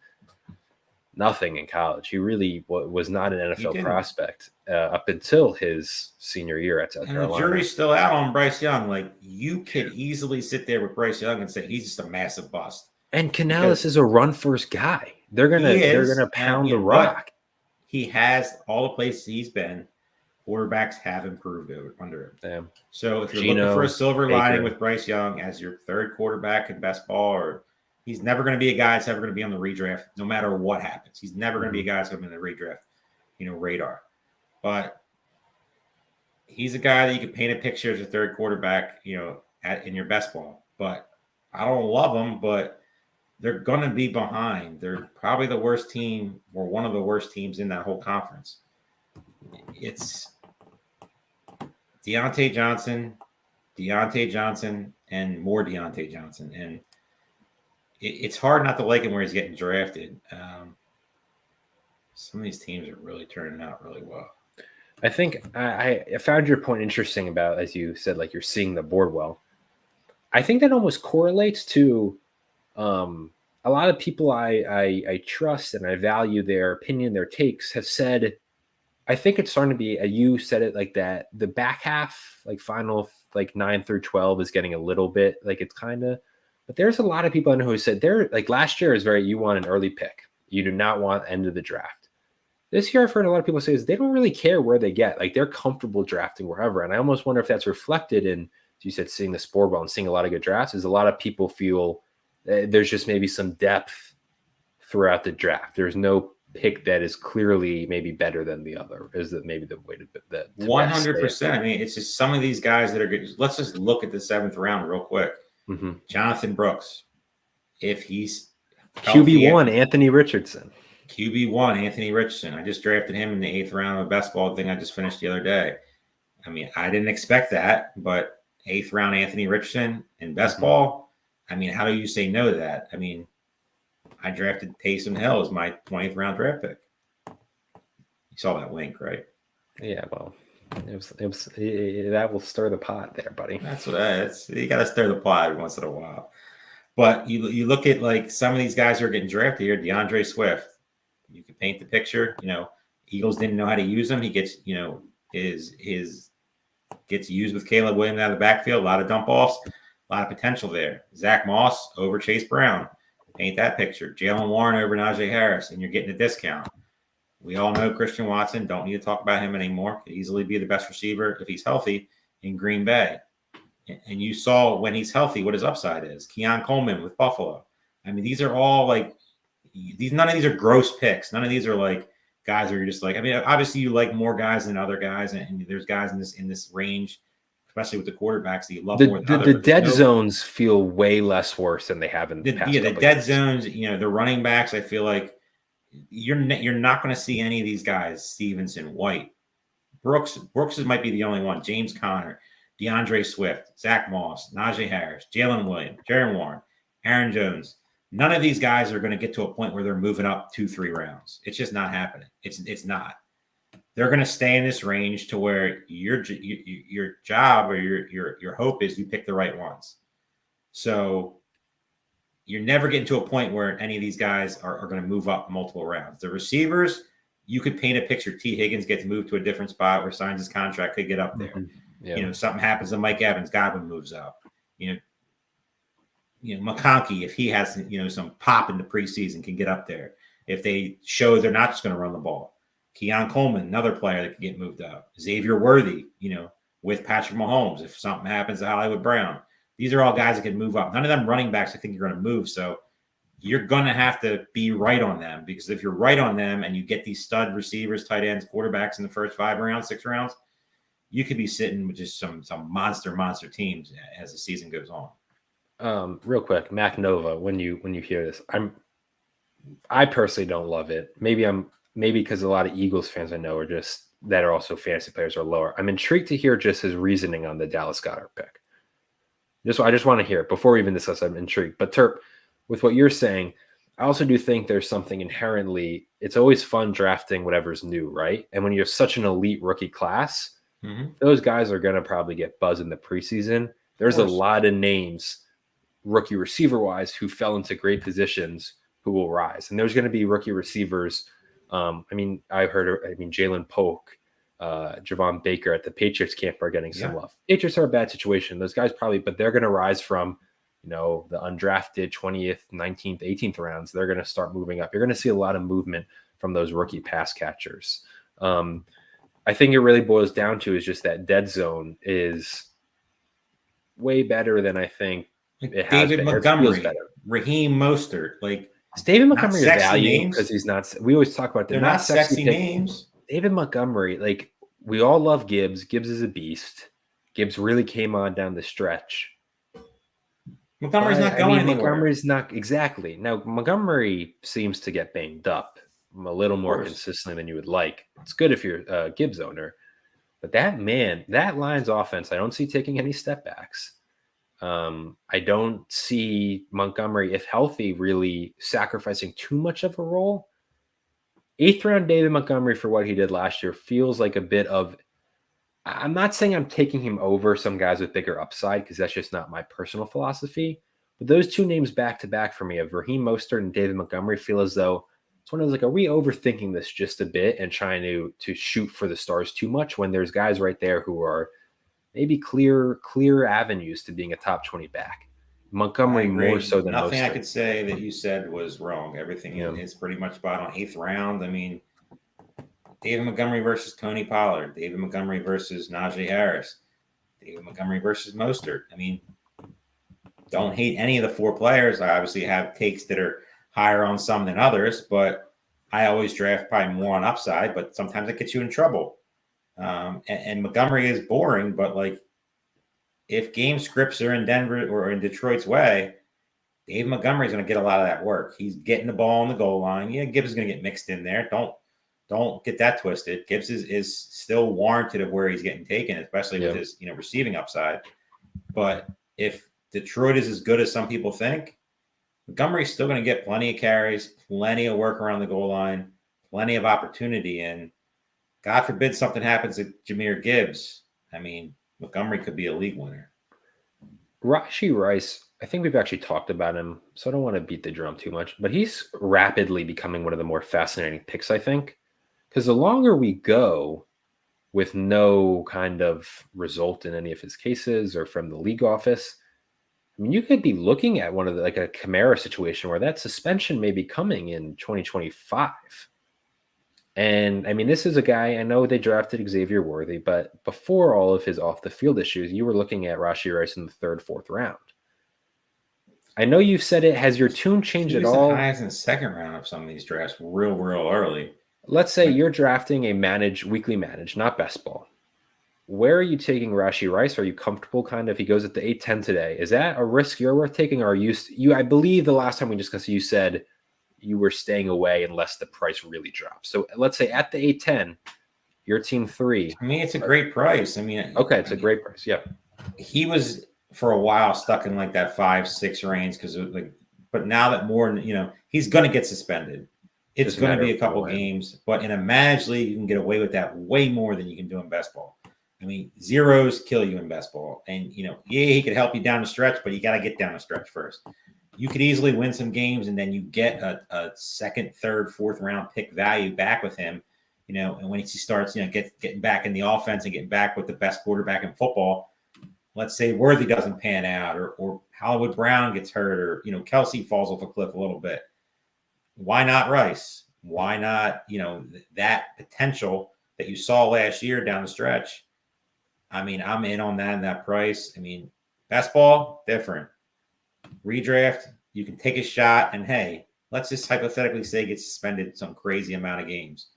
nothing in college. He really was not an NFL prospect up until his senior year at South Carolina. The jury's still out on Bryce Young. Like, you could easily sit there with Bryce Young and say he's just a massive bust. And Canales is a run-first guy. They're gonna pound the rock. He has all the places he's been. Quarterbacks have improved under him. Damn. So if you're looking for a silver lining with Bryce Young as your 3rd quarterback in best ball, he's never going to be a guy that's ever going to be on the redraft, no matter what happens. He's never going to be a guy that's going to be on the redraft, radar. But he's a guy that you can paint a picture as a 3rd quarterback, in your best ball. But I don't love him, but they're going to be behind. They're probably the worst team or one of the worst teams in that whole conference. It's Deontay Johnson, and more Deontay Johnson. And it's hard not to like him where he's getting drafted. Some of these teams are really turning out really well. I think I found your point interesting about, as you said, like you're seeing the board well. I think that almost correlates to a lot of people I trust and I value their opinion, their takes have said, I think it's starting to be, you said it like that, the back half, like final, like 9 through 12 is getting a little bit like it's kind of, but there's a lot of people I know who said they're like last year is you want an early pick. You do not want end of the draft. This year I've heard a lot of people say is they don't really care where they get, like they're comfortable drafting wherever. And I almost wonder if that's reflected in, as you said, seeing the board well and seeing a lot of good drafts is a lot of people feel there's just maybe some depth throughout the draft. There's no pick that is clearly maybe better than the other. Is that maybe the way to 100%. I mean, it's just some of these guys that are good. Let's just look at the 7th round real quick. Mm-hmm. Jonathan Brooks, if he's QB1, Anthony Richardson. I just drafted him in the 8th round of a best ball thing I just finished the other day. I mean, I didn't expect that, but 8th round Anthony Richardson in best ball. I mean, how do you say no to that? I mean, I drafted Taysom Hill as my 20th round draft pick. You saw that wink, right? Yeah, well, that will stir the pot there, buddy. That's you got to stir the pot every once in a while. But you look at like some of these guys who are getting drafted here, DeAndre Swift. You can paint the picture. Eagles didn't know how to use him. He gets, gets used with Caleb Williams out of the backfield. A lot of dump offs. A lot of potential there. Zach Moss over Chase Brown. Paint that picture. Jalen Warren over Najee Harris, and you're getting a discount. We all know Christian Watson. Don't need to talk about him anymore. Could easily be the best receiver if he's healthy in Green Bay. And you saw when he's healthy what his upside is. Keon Coleman with Buffalo. I mean, these are all like none of these are gross picks. None of these are like guys where you're just like, I mean, obviously you like more guys than other guys, and there's guys in this range, especially with the quarterbacks that you love more than others. The dead zones feel way less worse than they have in the past. Yeah, the dead zones, the running backs, I feel like you're not going to see any of these guys. Stevenson, White, Brooks might be the only one. James Conner, DeAndre Swift, Zach Moss, Najee Harris, Jalen Williams, Jaron Warren, Aaron Jones. None of these guys are going to get to a point where they're moving up 2-3 rounds. It's just not happening. It's not. They're going to stay in this range to where your job or your hope is you pick the right ones. So you're never getting to a point where any of these guys are going to move up multiple rounds. The receivers, you could paint a picture. T. Higgins gets moved to a different spot or signs his contract, could get up there. Mm-hmm. Yeah. You know, something happens to Mike Evans, Godwin moves up. You know, McConkey, if he has, some pop in the preseason, can get up there. If they show they're not just going to run the ball. Keon Coleman, another player that could get moved up. Xavier Worthy, with Patrick Mahomes, if something happens to Hollywood Brown. These are all guys that can move up. None of them running backs I think you're going to move. So you're going to have to be right on them, because if you're right on them and you get these stud receivers, tight ends, quarterbacks in the first 5 rounds, 6 rounds, you could be sitting with just some monster teams as the season goes on. Real quick, Mac Nova, when you hear this, I personally don't love it. Maybe because a lot of Eagles fans I know are just that are also fantasy players are lower. I'm intrigued to hear just his reasoning on the Dallas Goedert pick. I just want to hear it before we even discuss. I'm intrigued. But Terp, with what you're saying, I also do think there's something inherently. It's always fun drafting whatever's new, right? And when you have such an elite rookie class, those guys are going to probably get buzz in the preseason. There's a lot of names, rookie receiver wise, who fell into great positions who will rise, and there's going to be rookie receivers. Jalen Polk, Javon Baker at the Patriots camp are getting some love. Patriots are a bad situation. Those guys but they're going to rise from, the undrafted 20th, 19th, 18th rounds. They're going to start moving up. You're going to see a lot of movement from those rookie pass catchers. I think it really boils down to is just that dead zone is way better than I think it has David been. Montgomery, Raheem Mostert, Is David Montgomery a value because he's not? We always talk about they're not sexy names. David Montgomery, we all love Gibbs. Gibbs is a beast. Gibbs really came on down the stretch. Montgomery's not going anywhere. Montgomery's not exactly. Now Montgomery seems to get banged up a little more consistently than you would like. It's good if you're a Gibbs owner, but that Lions offense, I don't see taking any step backs. I don't see Montgomery, if healthy, really sacrificing too much of a role. 8th round David Montgomery for what he did last year feels like a bit of, I'm not saying I'm taking him over some guys with bigger upside, because that's just not my personal philosophy. But those two names back to back for me of Raheem Mostert and David Montgomery feel as though it's one of those, are we overthinking this just a bit and trying to shoot for the stars too much when there's guys right there who are maybe clear avenues to being a top 20 back? Montgomery more so than nothing Mostert. I could say that you said was wrong. Everything is pretty much spot on. 8th round. I mean, David Montgomery versus Tony Pollard, David Montgomery versus Najee Harris, David Montgomery versus Mostert. I mean, don't hate any of the 4 players. I obviously have takes that are higher on some than others, but I always draft probably more on upside, but sometimes it gets you in trouble. And Montgomery is boring, but if game scripts are in Denver or in Detroit's way, Dave Montgomery's going to get a lot of that work. He's getting the ball on the goal line. Yeah, Gibbs is going to get mixed in there. Don't get that twisted. Gibbs is still warranted of where he's getting taken, especially with his receiving upside. But if Detroit is as good as some people think, Montgomery's still going to get plenty of carries, plenty of work around the goal line, plenty of opportunity. And God forbid something happens to Jahmyr Gibbs. I mean, Montgomery could be a league winner. Rashee Rice, I think we've actually talked about him, so I don't want to beat the drum too much, but he's rapidly becoming one of the more fascinating picks, I think, because the longer we go with no kind of result in any of his cases or from the league office, I mean, you could be looking at one of a Kamara situation where that suspension may be coming in 2025. And I mean, this is a guy, I know they drafted Xavier Worthy, but before all of his off the field issues, you were looking at Rashee Rice in the 3rd, 4th round. I know you've said it. Has your tune changed at all? Highest in the 2nd round of some of these drafts, real early. Let's say you're drafting a weekly managed, not best ball. Where are you taking Rashee Rice? Are you comfortable if he goes at the 8-10 today? Is that a risk you're worth taking? Or are you I believe the last time we discussed, you said you were staying away unless the price really drops. So let's say at the 810, your team 3. I mean, it's a great price. I mean, okay, it's a great price. Yeah. He was for a while stuck in like that 5-6 range because like, but now that more, he's going to get suspended. It's going to be a couple games, but in a managed league, you can get away with that way more than you can do in best ball. I mean, zeros kill you in best ball, and yeah, he could help you down the stretch, but you got to get down the stretch first. You could easily win some games, and then you get a second, third, fourth round pick value back with him. And when he starts, getting back in the offense and getting back with the best quarterback in football, let's say Worthy doesn't pan out, or Hollywood Brown gets hurt, or Kelsey falls off a cliff a little bit. Why not Rice? Why not, that potential that you saw last year down the stretch? I mean, I'm in on that price. I mean, best ball, different. Redraft, you can take a shot, and hey, let's just hypothetically say get suspended some crazy amount of games.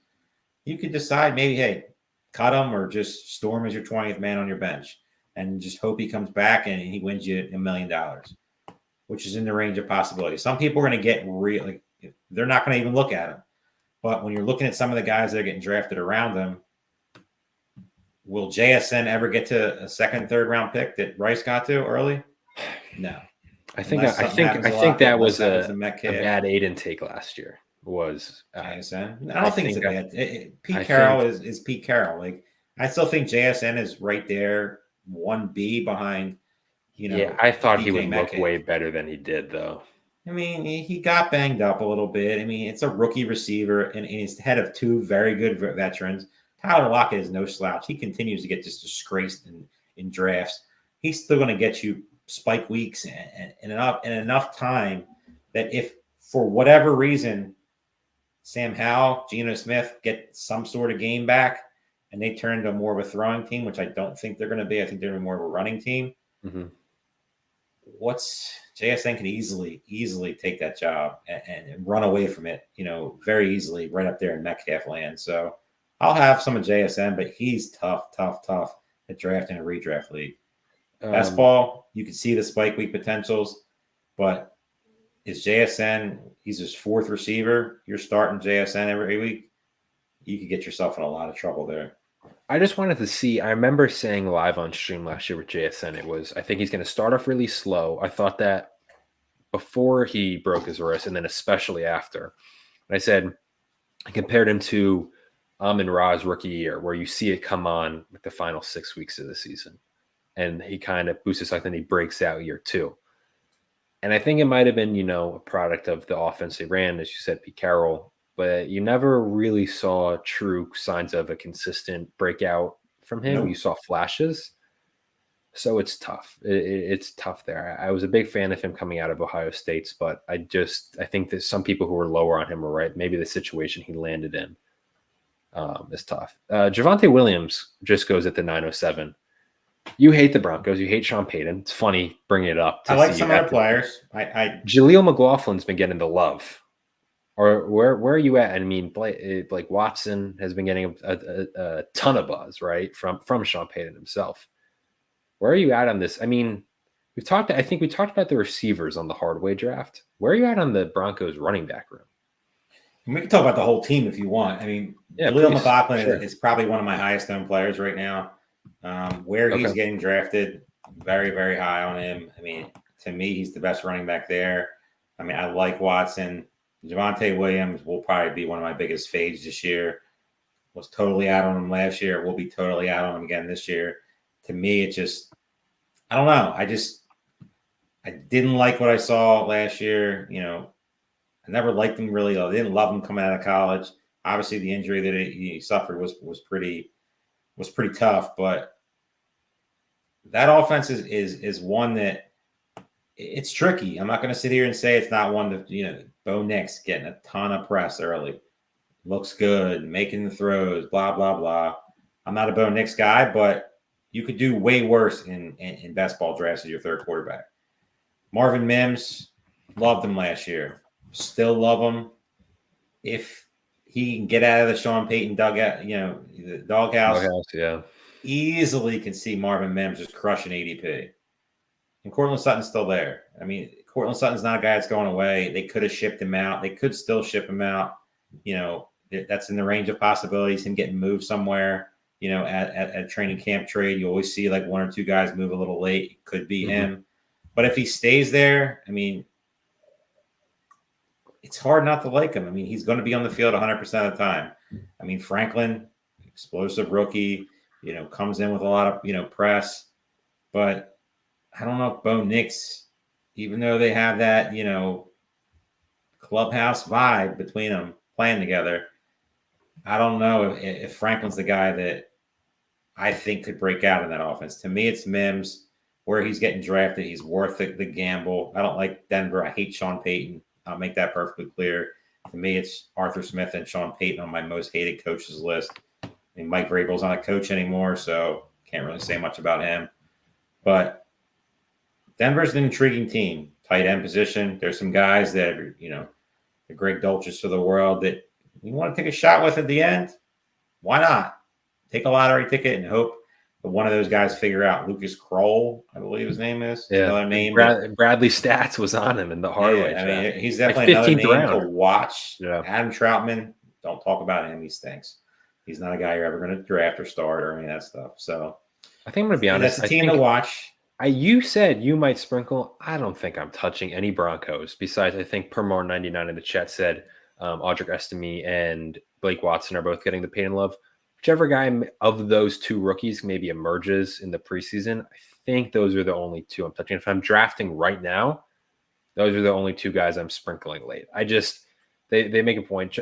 You could decide maybe, hey, cut him or just storm as your 20th man on your bench and just hope he comes back and he wins you $1 million, which is in the range of possibility. Some people are going to get they're not going to even look at him. But when you're looking at some of the guys that are getting drafted around them, will JSN ever get to a second, third round pick that Rice got to early? No. I think that was a bad Aiden take last year. Was JSN? I don't think it's a bad. Pete Carroll is Pete Carroll. Like, I still think JSN is right there, 1B behind. Yeah, I thought he would look way better than he did, though. I mean, he got banged up a little bit. I mean, it's a rookie receiver, and he's head of 2 very good veterans. Tyler Lockett is no slouch. He continues to get just disgraced in drafts. He's still going to get you spike weeks and enough time that if for whatever reason Sam Howell, Geno Smith get some sort of game back and they turn into more of a throwing team, which I don't think they're going to be. I think they're more of a running team. Mm-hmm. JSN can easily take that job and run away from it, very easily right up there in Metcalf land. So I'll have some of JSN, but he's tough at drafting a redraft league. Best ball, you can see the spike week potentials, but is JSN, he's his 4th receiver. You're starting JSN every week. You could get yourself in a lot of trouble there. I just wanted to see, I remember saying live on stream last year with JSN, I think he's going to start off really slow. I thought that before he broke his wrist and then especially after. And I said, I compared him to Amon-Ra's rookie year, where you see it come on with the final 6 weeks of the season. And he kind of boosts his like, then he breaks out year 2. And I think it might have been, a product of the offense they ran, as you said, Pete Carroll, but you never really saw true signs of a consistent breakout from him. Nope. You saw flashes. So it's tough. It's tough there. I was a big fan of him coming out of Ohio State, but I think that some people who were lower on him were right. Maybe the situation he landed in is tough. Javonte Williams just goes at the 907. You hate the Broncos. You hate Sean Payton. It's funny bringing it up. I like some other players. Jaleel McLaughlin's been getting the love. Or where are you at? I mean, Blake Watson has been getting a ton of buzz, right, from Sean Payton himself. Where are you at on this? I mean, I think we talked about the receivers on the Hardaway draft. Where are you at on the Broncos running back room? We can talk about the whole team if you want. I mean, Jaleel McLaughlin is probably one of my highest known players right now. He's getting drafted, very, very high on him. I mean, to me, he's the best running back there. I mean, I like Watson. Javonte Williams will probably be one of my biggest fades this year. Was totally out on him last year. Will be totally out on him again this year. To me, it just, I don't know. I didn't like what I saw last year. I never liked him really. I didn't love him coming out of college. Obviously, the injury that he suffered was pretty tough. But that offense is one that it's tricky. I'm not going to sit here and say it's not one that Bo Nix getting a ton of press early, looks good, making the throws, blah blah blah. I'm not a Bo Nix guy, but you could do way worse in best ball drafts as your 3rd quarterback. Marvin Mims, loved him last year. Still love him. If he can get out of the Sean Payton dugout, the doghouse, easily can see Marvin Mims just crushing ADP. And Cortland Sutton's still there. I mean, Cortland Sutton's not a guy that's going away. They could have shipped him out. They could still ship him out. That's in the range of possibilities, him getting moved somewhere, at a training camp trade. You always see like one or two guys move a little late. It could be him. But if he stays there, I mean, it's hard not to like him. I mean, he's going to be on the field 100% of the time. I mean, Franklin, explosive rookie, comes in with a lot of, press. But I don't know if Bo Nix, even though they have that, clubhouse vibe between them playing together, I don't know if Franklin's the guy that I think could break out in that offense. To me, it's Mims. Where he's getting drafted, he's worth the gamble. I don't like Denver. I hate Sean Payton. I'll make that perfectly clear. To me, it's Arthur Smith and Sean Payton on my most hated coaches list. I mean, Mike Vrabel's not a coach anymore, so can't really say much about him. But Denver's an intriguing team. Tight end position. There's some guys that are, the Greg Dulcis of the world that you want to take a shot with at the end. Why not? Take a lottery ticket and hope that one of those guys figure out Lucas Kroll, I believe his name is. Yeah. Another name. Bradley Stats was on him in the hard way. I mean, he's definitely like another name round. to watch. Yeah. Adam Troutman, don't talk about him. He stinks. He's not a guy you're ever going to draft or start or any of that stuff. So I think I'm going to be honest. That's a team to watch. You said you might sprinkle. I don't think I'm touching any Broncos. Besides, I think Permar99 in the chat said Audric Estime and Blake Watson are both getting the pain and love. Whichever guy of those two rookies maybe emerges in the preseason, I think those are the only two I'm touching. If I'm drafting right now, those are the only two guys I'm sprinkling late. They make a point.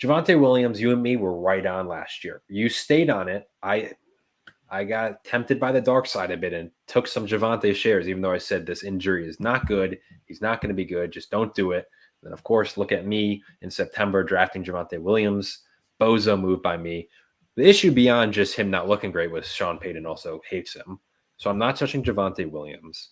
Javonte Williams, you and me were right on last year. You stayed on it. I got tempted by the dark side a bit and took some Javonte shares, even though I said this injury is not good. He's not going to be good. Just don't do it. Then, of course, look at me in September drafting Javonte Williams. Bozo moved by me. The issue beyond just him not looking great was Sean Payton also hates him. So I'm not touching Javonte Williams.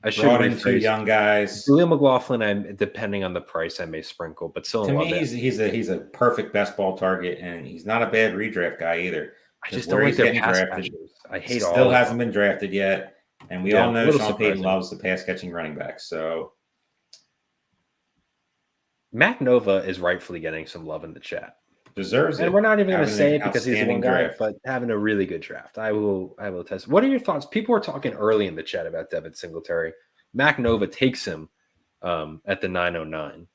I should brought in two young guys. Julio McLaughlin, depending on the price, I may sprinkle, but still to me, he's a perfect best ball target, and he's not a bad redraft guy either. I just don't like their pass catchers. I hate all. Still hasn't been drafted yet, and we all know Sean Payton loves the pass catching running back. So Mac Nova is rightfully getting some love in the chat. Deserves it. And we're not even going to say it because he's the one guy, but having a really good draft. I will test. What are your thoughts? People were talking early in the chat about Devin Singletary. Mac Nova takes him at the 909.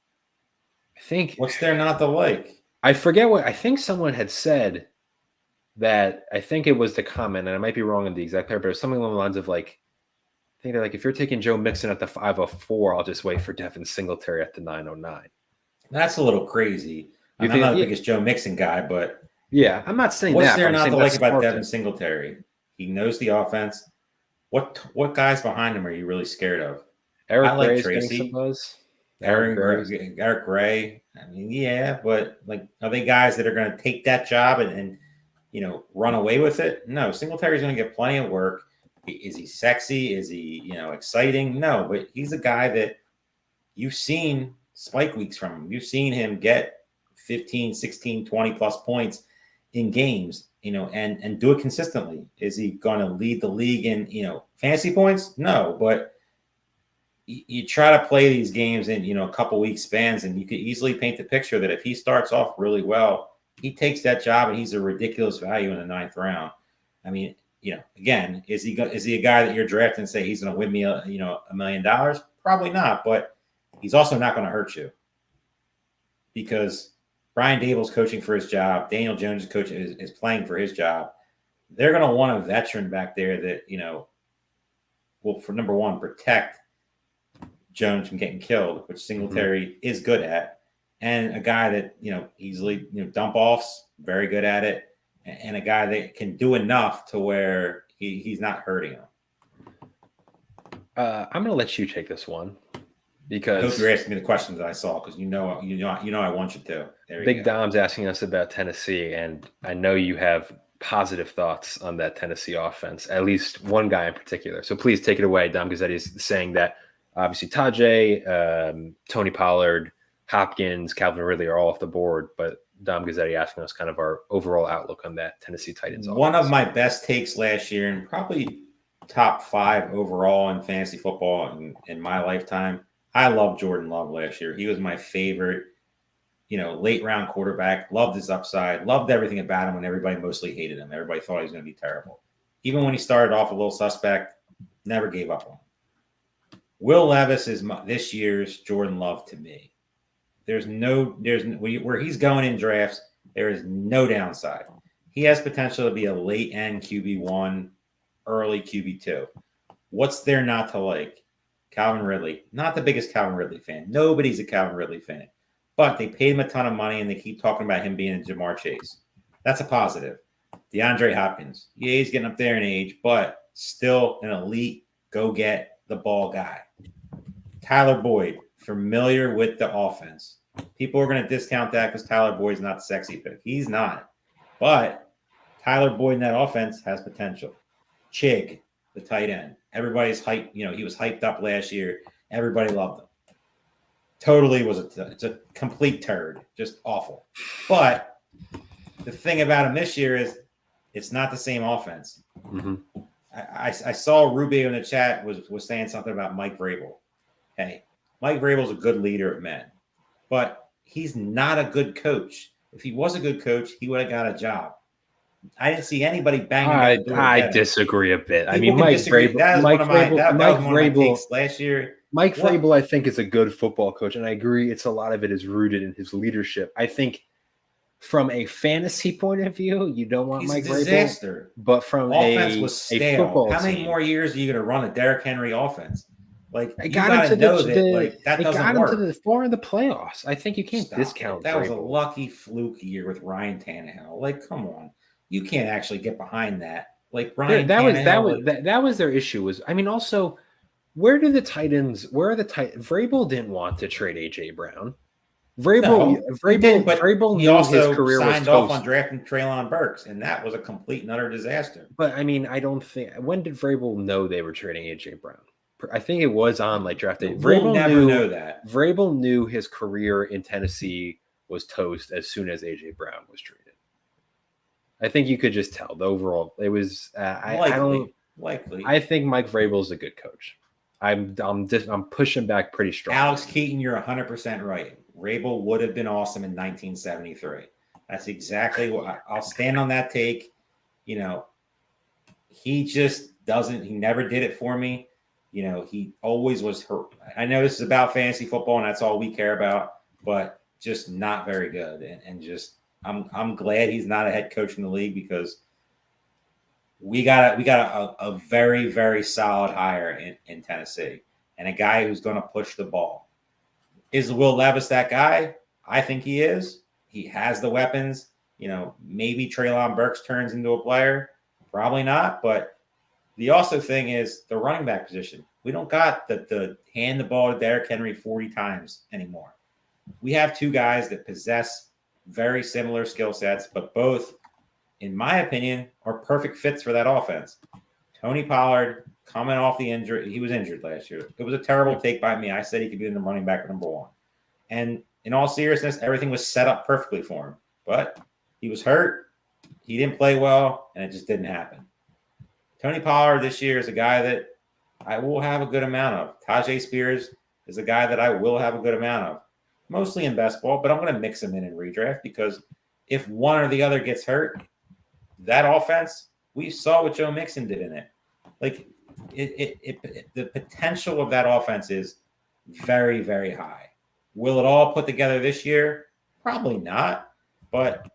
I think. What's there not to like? I forget what. I think someone had said that. I think it was the comment, and I might be wrong in the exact pair, but it was something along the lines of like, I think they're like, if you're taking Joe Mixon at the 504, I'll just wait for Devin Singletary at the 909. That's a little crazy. I'm not the biggest Joe Mixon guy, but yeah, I'm not saying what's that. there not to like about Devin Singletary? He knows the offense. What guys behind him are you really scared of? Eric like Tracy. Eric Gray. I mean, yeah, but like, are they guys that are going to take that job and run away with it? No, Singletary's going to get plenty of work. Is he sexy? Is he exciting? No, but he's a guy that you've seen spike weeks from him. You've seen him get 15, 16, 20 plus points in games, and do it consistently. Is he going to lead the league in, fantasy points? No, but you try to play these games in, a couple week spans, and you could easily paint the picture that if he starts off really well, he takes that job and he's a ridiculous value in the 9th round. I mean, again, is he a guy that you're drafting and say he's going to win me $1 million? Probably not, but he's also not going to hurt you because Brian Dable's coaching for his job. Daniel Jones is playing for his job. They're going to want a veteran back there that, will, for number one, protect Jones from getting killed, which Singletary is good at, and a guy that, easily, dump offs, very good at it, and a guy that can do enough to where he's not hurting him. I'm going to let you take this one. Because I hope you're asking me the questions that I saw because I want you to. Big Dom's asking us about Tennessee, and I know you have positive thoughts on that Tennessee offense, at least one guy in particular. So please take it away. Dom Gazzetti is saying that obviously Tajay, Tony Pollard, Hopkins, Calvin Ridley are all off the board, but Dom Gazzetti asking us kind of our overall outlook on that Tennessee Titans offense. One of my best takes last year, and probably top 5 overall in fantasy football in my lifetime. I loved Jordan Love last year. He was my favorite, late round quarterback. Loved his upside. Loved everything about him when everybody mostly hated him. Everybody thought he was going to be terrible. Even when he started off a little suspect, never gave up on him. Will Levis is this year's Jordan Love to me. There's where he's going in drafts, there is no downside. He has potential to be a late end QB1, early QB2. What's there not to like? Calvin Ridley. Not the biggest Calvin Ridley fan. Nobody's a Calvin Ridley fan. But they paid him a ton of money, and they keep talking about him being a Jamar Chase. That's a positive. DeAndre Hopkins. Yeah, he's getting up there in age, but still an elite go-get-the-ball guy. Tyler Boyd, familiar with the offense. People are going to discount that because Tyler Boyd's not the sexy pick. He's not. But Tyler Boyd in that offense has potential. Chig, the tight end. Everybody's hyped. He was hyped up last year. Everybody loved him. Totally it's a complete turd. Just awful. But the thing about him this year is it's not the same offense. Mm-hmm. I saw Rubio in the chat was saying something about Mike Vrabel. Hey, Mike Vrabel's a good leader of men, but he's not a good coach. If he was a good coach, he would have got a job. I didn't see anybody banging. I disagree a bit. I mean, Mike Vrabel. That was one of my takes last year. Mike Vrabel, I think, is a good football coach, and I agree. A lot of it is rooted in his leadership. I think, from a fantasy point of view, you don't want Mike Vrabel. But from offense was stale. Football how many team, more years are you going to run a Derrick Henry offense? Like I got him to that doesn't work. To the 4 in the playoffs. I think you can't discount that. Vrabel. Was a lucky fluke year with Ryan Tannehill. Like, come on, you can't actually get behind that. Like Ryan, that was their issue. Was I mean, also, where are the Titans? Vrabel didn't want to trade AJ Brown. Vrabel he also his career signed off on drafting Treylon Burks, and that was a complete and utter disaster. But I mean, I don't think when did Vrabel know they were trading AJ Brown? I think it was on draft day. Vrabel never know that. Vrabel knew his career in Tennessee was toast as soon as AJ Brown was traded. I think you could just tell the overall. It was likely. I think Mike Vrabel is a good coach. I'm pushing back pretty strong. Alex Keaton, you're 100% right. Vrabel would have been awesome in 1973. That's exactly what I'll stand on that take. He just doesn't. He never did it for me. He always was hurt. I know this is about fantasy football, and that's all we care about, but just not very good. And just I'm glad he's not a head coach in the league because we got a very, very solid hire in Tennessee and a guy who's going to push the ball. Is Will Levis that guy? I think he is. He has the weapons. Maybe Treylon Burks turns into a player. Probably not, but the also thing is the running back position. We don't got the hand the ball to Derrick Henry 40 times anymore. We have 2 guys that possess very similar skill sets, but both, in my opinion, are perfect fits for that offense. Tony Pollard coming off the injury. He was injured last year. It was a terrible take by me. I said he could be in the running back number 1. And in all seriousness, everything was set up perfectly for him. But he was hurt. He didn't play well, and it just didn't happen. Tony Pollard this year is a guy that I will have a good amount of. Tajay Spears is a guy that I will have a good amount of, mostly in best ball, but I'm going to mix them in redraft because if one or the other gets hurt, that offense, we saw what Joe Mixon did in it. Like the potential of that offense is very, very high. Will it all put together this year? Probably not, but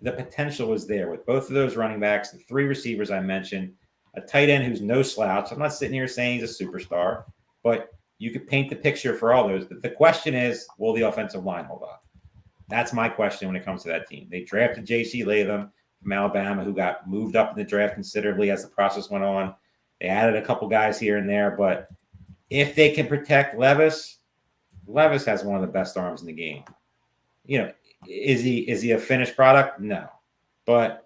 the potential is there with both of those running backs, the 3 receivers I mentioned, a tight end who's no slouch. I'm not sitting here saying he's a superstar, but you could paint the picture for all those. The question is, will the offensive line hold up? That's my question when it comes to that team. They drafted J.C. Latham from Alabama, who got moved up in the draft considerably as the process went on. They added a couple guys here and there, but if they can protect Levis has one of the best arms in the game. Is he a finished product? No, but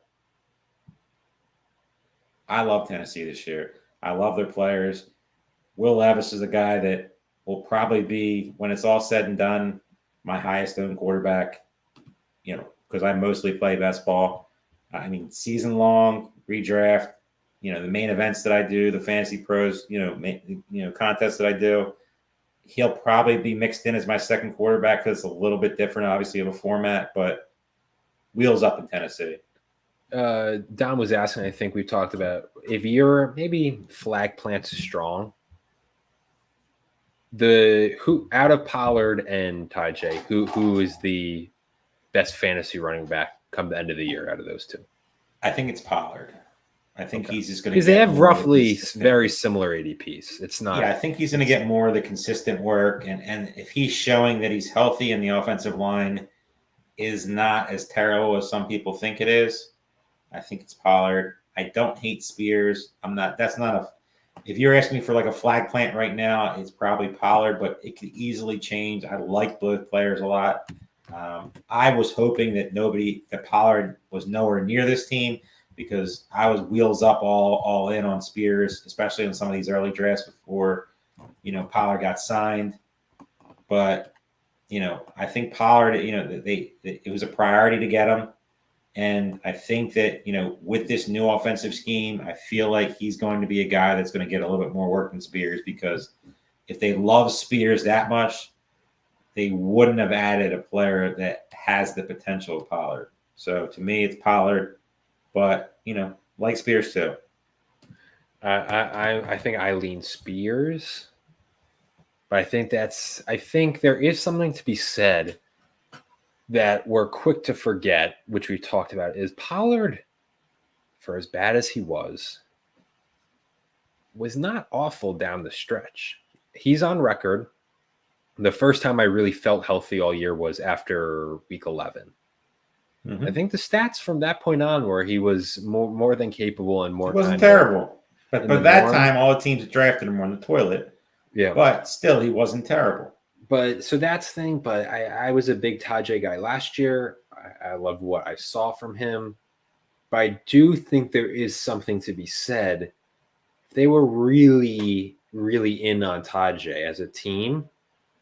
I love Tennessee this year. I love their players. Will Levis is a guy that will probably be, when it's all said and done, my highest owned quarterback, because I mostly play best ball. I mean, season long, redraft, the main events that I do, the Fantasy Pros, contests that I do, he'll probably be mixed in as my second quarterback because it's a little bit different, obviously, of a format, but wheels up in Tennessee. Don was asking, I think we talked about, if you're maybe flag plants strong, who out of Pollard and Ty J, who is the best fantasy running back come the end of the year out of those two? I think it's Pollard. I think he's just going to because they have roughly very similar ADPs. It's not. Yeah, I think he's going to get more of the consistent work, and if he's showing that he's healthy and the offensive line is not as terrible as some people think it is, I think it's Pollard. I don't hate Spears. I'm not. That's not a. If you're asking me for like a flag plant right now, it's probably Pollard, but it could easily change. I like both players a lot. I was hoping that Pollard was nowhere near this team because I was wheels up all in on Spears, especially in some of these early drafts before, Pollard got signed. But, I think Pollard, it was a priority to get him. And I think that, with this new offensive scheme, I feel like he's going to be a guy that's going to get a little bit more work than Spears, because if they love Spears that much, they wouldn't have added a player that has the potential of Pollard. So to me, it's Pollard, but, like Spears too. I think I lean Spears, but I think there is something to be said that we're quick to forget, which we talked about, is Pollard, for as bad as he was not awful down the stretch. He's on record. The first time I really felt healthy all year was after week 11. Mm-hmm. I think the stats from that point on were he was more than capable and more. It wasn't terrible, but by that time, all the teams drafted him on the toilet. Yeah, but still, he wasn't terrible. But so that's the thing. But I was a big Tajay guy last year. I loved what I saw from him. But I do think there is something to be said. They were really, really in on Tajay as a team.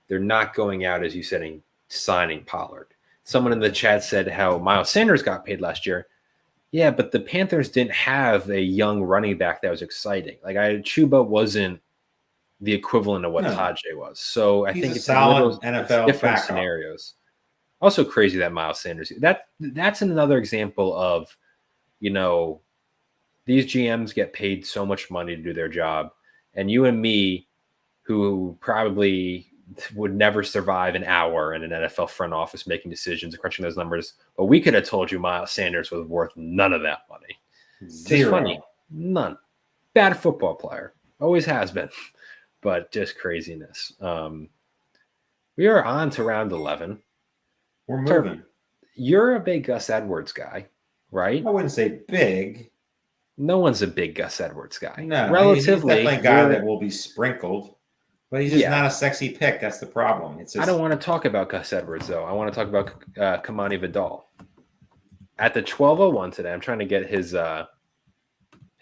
They're not going out, as you said, and signing Pollard. Someone in the chat said how Miles Sanders got paid last year. Yeah, but the Panthers didn't have a young running back that was exciting. Like Chuba wasn't the equivalent of what Tajay was. So I think it's solid NFL different backup. Scenarios. Also crazy that Miles Sanders. That's another example of, these GMs get paid so much money to do their job, and you and me, who probably would never survive an hour in an NFL front office making decisions and crunching those numbers, but we could have told you Miles Sanders was worth none of that money. Zero. Just funny. None. Bad football player. Always has been. But just craziness. We are on to round 11. We're moving. You're a big Gus Edwards guy, right? I wouldn't say big. No one's a big Gus Edwards guy. No, relatively. He's definitely a guy that will be sprinkled, but he's just not a sexy pick. That's the problem. I don't want to talk about Gus Edwards, though. I want to talk about Kamani Vidal. At the 12:01 today, I'm trying to get his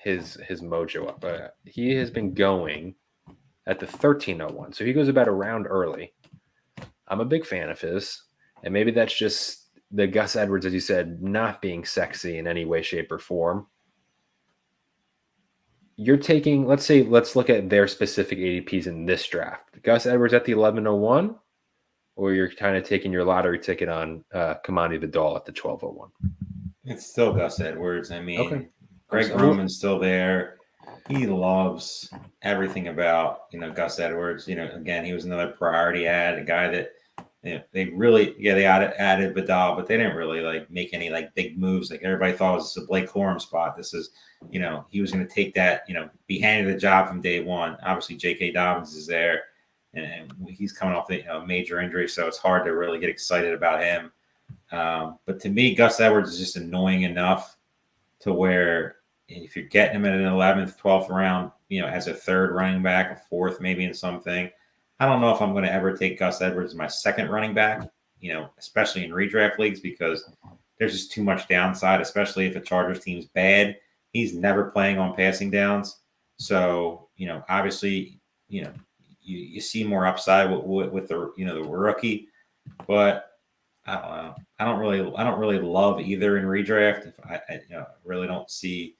mojo up. He has been going at the 13:01, so he goes about a round early. I'm a big fan of his, and maybe that's just the Gus Edwards, as you said, not being sexy in any way, shape, or form. You're taking, let's look at their specific ADPs in this draft. Gus Edwards at the 11:01, or you're kind of taking your lottery ticket on Kamani Vidal at the 12:01? It's still Gus Edwards. I mean, okay. Greg Roman's still there. He loves everything about, Gus Edwards. Again, he was another priority ad, a guy that they really, they added Vidal, but they didn't really make any big moves. Like everybody thought it was a Blake Corum spot. This is, he was going to take that, be handed the job from day one. Obviously, J.K. Dobbins is there, and he's coming off a major injury, so it's hard to really get excited about him. But to me, Gus Edwards is just annoying enough to where if you're getting him at an 11th, 12th round, as a third running back, a fourth maybe in something, I don't know if I'm going to ever take Gus Edwards as my second running back, especially in redraft leagues, because there's just too much downside, especially if the Chargers team's bad. He's never playing on passing downs. So, obviously, you see more upside with the, the rookie, but I don't know. I don't really love either in redraft. I really don't see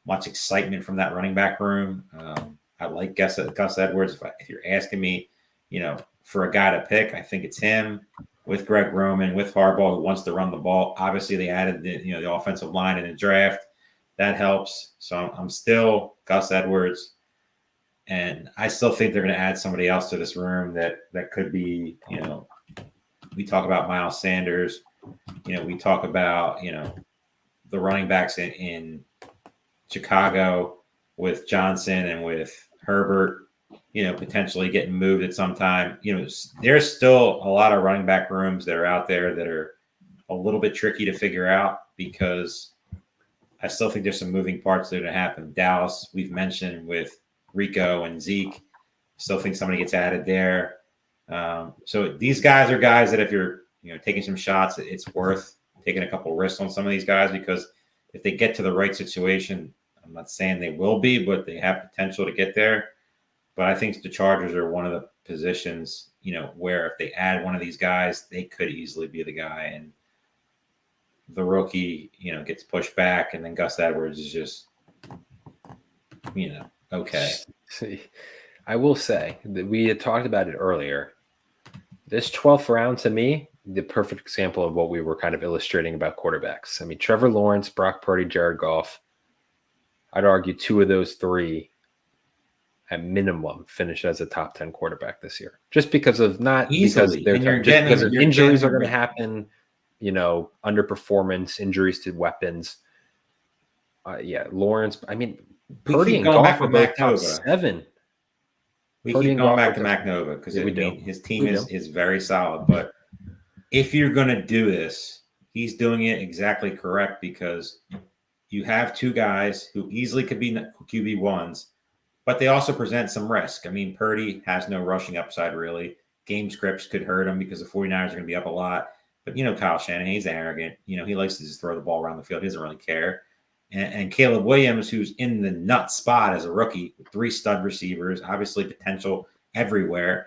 much excitement from that running back room. I like Gus Edwards. If you're asking me, for a guy to pick, I think it's him with Greg Roman, with Harbaugh, who wants to run the ball. Obviously, they added the offensive line in the draft. That helps. So I'm still Gus Edwards. And I still think they're going to add somebody else to this room that could be, we talk about Miles Sanders. We talk about, the running backs in Chicago with Johnson and with Herbert, potentially getting moved at some time. There's still a lot of running back rooms that are out there that are a little bit tricky to figure out because I still think there's some moving parts that are going to happen. Dallas, we've mentioned with Rico and Zeke. Still think somebody gets added there. So these guys are guys that if you're taking some shots, it's worth taking a couple risks on some of these guys because if they get to the right situation, I'm not saying they will be, but they have potential to get there. But I think the Chargers are one of the positions, where if they add one of these guys, they could easily be the guy. And the rookie, gets pushed back, and then Gus Edwards is just, okay. See, I will say that we had talked about it earlier. This 12th round, to me, the perfect example of what we were kind of illustrating about quarterbacks. I mean, Trevor Lawrence, Brock Purdy, Jared Goff. I'd argue two of those three, at minimum, finish as a top 10 quarterback this year. Just because of Easily. because injuries are going to happen, underperformance, injuries to weapons. Lawrence. I mean, Purdy and Goff are both top 7. We keep going back to McNova because his team is very solid. But if you're going to do this, he's doing it exactly correct because you have two guys who easily could be QB1s, but they also present some risk. I mean, Purdy has no rushing upside, really. Game scripts could hurt him because the 49ers are going to be up a lot. But, Kyle Shanahan, he's arrogant. He likes to just throw the ball around the field. He doesn't really care. And Caleb Williams, who's in the nut spot as a rookie, with 3 stud receivers, obviously potential everywhere.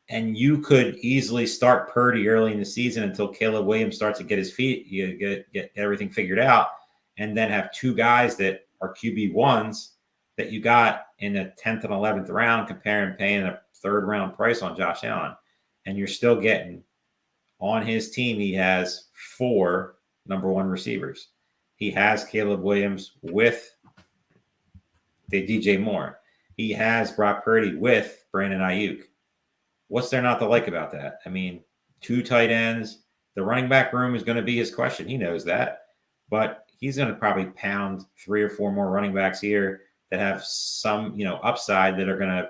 And you could easily start Purdy early in the season until Caleb Williams starts to get his feet, get everything figured out, and then have 2 guys that are QB1s that you got in the 10th and 11th round, paying a 3rd round price on Josh Allen. And you're still getting on his team, he has 4 number 1 receivers. He has Caleb Williams with DJ Moore. He has Brock Purdy with Brandon Ayuk. What's there not to like about that? I mean, 2 tight ends. The running back room is going to be his question. He knows that. But he's going to probably pound 3 or 4 more running backs here that have some, upside that are going to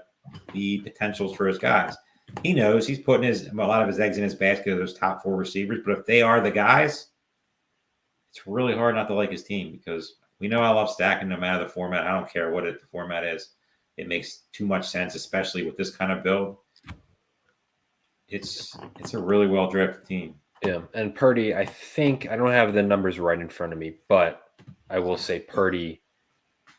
be potentials for his guys. He knows he's putting a lot of his eggs in his basket of those top 4 receivers. But if they are the guys, it's really hard not to like his team because we know I love stacking no matter the format. I don't care what the format is. It makes too much sense, especially with this kind of build. It's a really well-drafted team. Yeah, and Purdy, I think, I don't have the numbers right in front of me, but I will say Purdy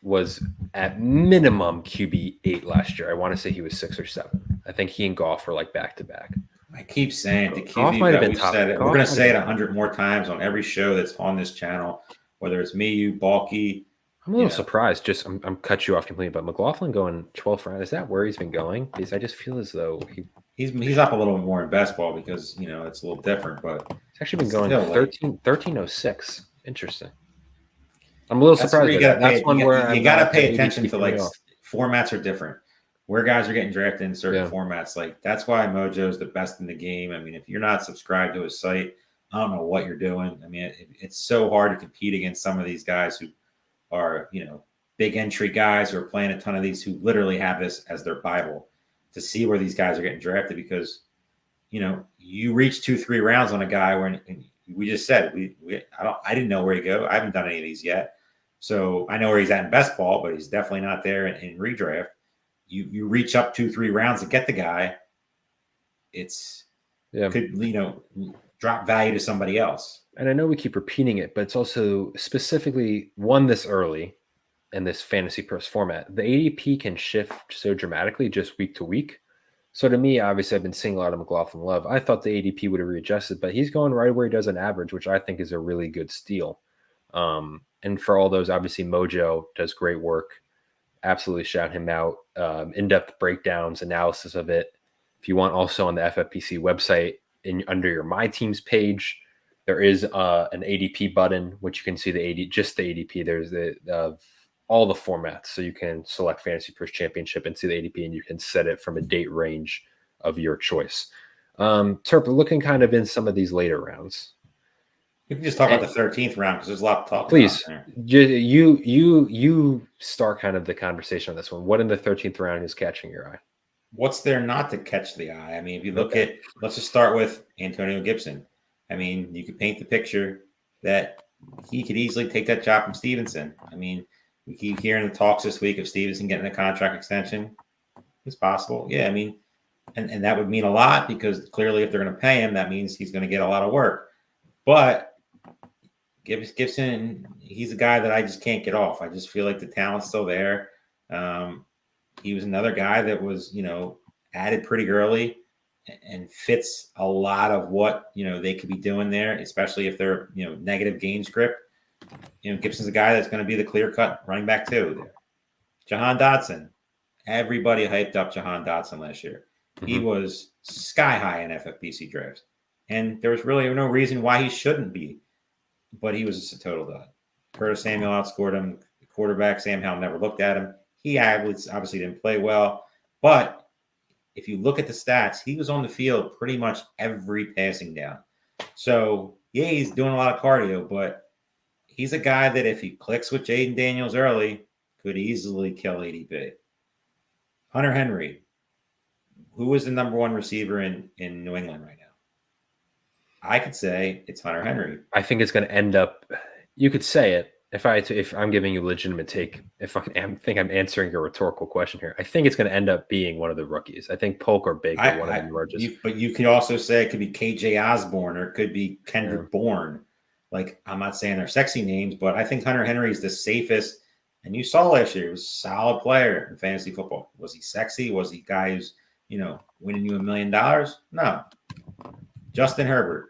was at minimum QB 8 last year. I want to say he was 6 or 7. I think he and Goff were like back-to-back. I keep saying the QB, we've said it. We're going to say it 100 more times on every show that's on this channel, whether it's me, you, Balky. I'm a little surprised. I'm cut you off completely, but McLaughlin going 12th round, is that where he's been going? Because I just feel as though he's up a little more in best ball because it's a little different, but it's actually been going 1306. Interesting. I'm a little surprised. That's one where you got to pay attention to formats are different. Where guys are getting drafted in certain formats. Like that's why Mojo's the best in the game. I mean, if you're not subscribed to his site, I don't know what you're doing. I mean, it's so hard to compete against some of these guys who are, big entry guys who are playing a ton of these who literally have this as their Bible to see where these guys are getting drafted because, you reach 2-3 rounds on a guy where we just said I didn't know where he'd go. I haven't done any of these yet. So I know where he's at in best ball, but he's definitely not there in redraft. You reach up 2-3 rounds to get the guy. Could drop value to somebody else. And I know we keep repeating it, but it's also specifically one this early in this Fantasy Pros format. The ADP can shift so dramatically just week to week. So to me, obviously, I've been seeing a lot of McLaughlin love. I thought the ADP would have readjusted, but he's going right where he does on average, which I think is a really good steal. And for all those, obviously, Mojo does great work. Absolutely shout him out. In-depth breakdowns, analysis of it. If you want, also on the FFPC website, under your My Teams page, there is an ADP button, which you can see just the ADP. There's all the formats, so you can select FantasyPros Championship and see the ADP, and you can set it from a date range of your choice. Terp, looking kind of in some of these later rounds. You can just talk about the 13th round because there's a lot to talk please, about there. You start kind of the conversation on this one. What in the 13th round is catching your eye? What's there not to catch the eye? I mean, if you look at, let's just start with Antonio Gibson. I mean, you could paint the picture that he could easily take that job from Stevenson. I mean, we keep hearing the talks this week of Stevenson getting a contract extension. It's possible. Yeah, I mean, and that would mean a lot because clearly if they're going to pay him, that means he's going to get a lot of work. But Gibson, he's a guy that I just can't get off. I just feel like the talent's still there. He was another guy that was, added pretty early and fits a lot of what, they could be doing there, especially if they're, negative game script. Gibson's a guy that's going to be the clear-cut running back too there. Jahan Dotson. Everybody hyped up Jahan Dotson last year. Mm-hmm. He was sky high in FFPC drafts. And there was really no reason why he shouldn't be. But he was just a total dud. Curtis Samuel outscored him. The quarterback, Sam Howell, never looked at him. He obviously didn't play well. But if you look at the stats, he was on the field pretty much every passing down. So, yeah, he's doing a lot of cardio, but he's a guy that if he clicks with Jaden Daniels early, could easily kill ADP. Hunter Henry, who is the number one receiver in New England right now? I could say it's Hunter Henry. I think it's going to end up. You could say it if I'm giving you a legitimate take. If I think I'm answering your rhetorical question here, I think it's going to end up being one of the rookies. I think Polk or Baker, one of them emerges. But you could also say it could be KJ Osborne or it could be Kendrick Bourne. Like, I'm not saying they're sexy names, but I think Hunter Henry is the safest. And you saw last year, he was a solid player in fantasy football. Was he sexy? Was he a guy who's winning you $1 million? No. Justin Herbert,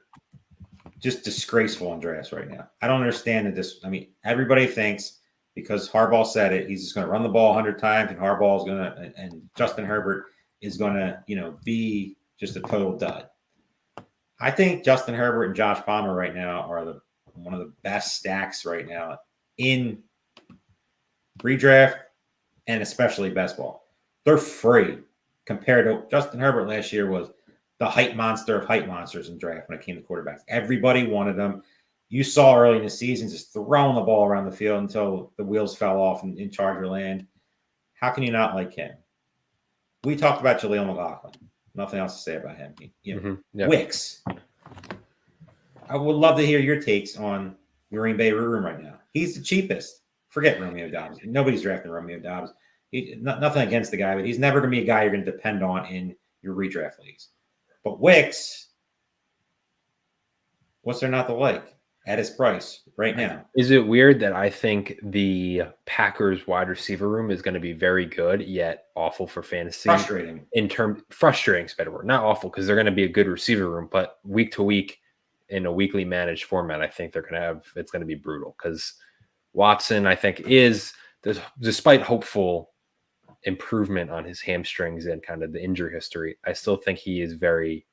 just disgraceful in drafts right now. I don't understand this. I mean, everybody thinks because Harbaugh said it, he's just going to run the ball 100 times, and Harbaugh is going to, and Justin Herbert is going to, be just a total dud. I think Justin Herbert and Josh Palmer right now are one of the best stacks right now in redraft and especially best ball. They're free compared to Justin Herbert last year was the hype monster of hype monsters in draft when it came to quarterbacks. Everybody wanted them. You saw early in the season just throwing the ball around the field until the wheels fell off in Charger land. How can you not like him? We talked about Jaleel McLaughlin. Nothing else to say about him. Wicks. I would love to hear your takes on Green Bay room right now. He's the cheapest. Forget Romeo Dobbs. Nobody's drafting Romeo Dobbs. Nothing against the guy, but he's never going to be a guy you're going to depend on in your redraft leagues. But Wicks, what's there not to like at his price right now? Is it weird that I think the Packers wide receiver room is going to be very good, yet awful for fantasy? Frustrating. Frustrating is a better word. Not awful, because they're going to be a good receiver room, but week to week in a weekly managed format, I think it's going to be brutal because Watson, I think, is, despite hopeful improvement on his hamstrings and kind of the injury history, I still think he is very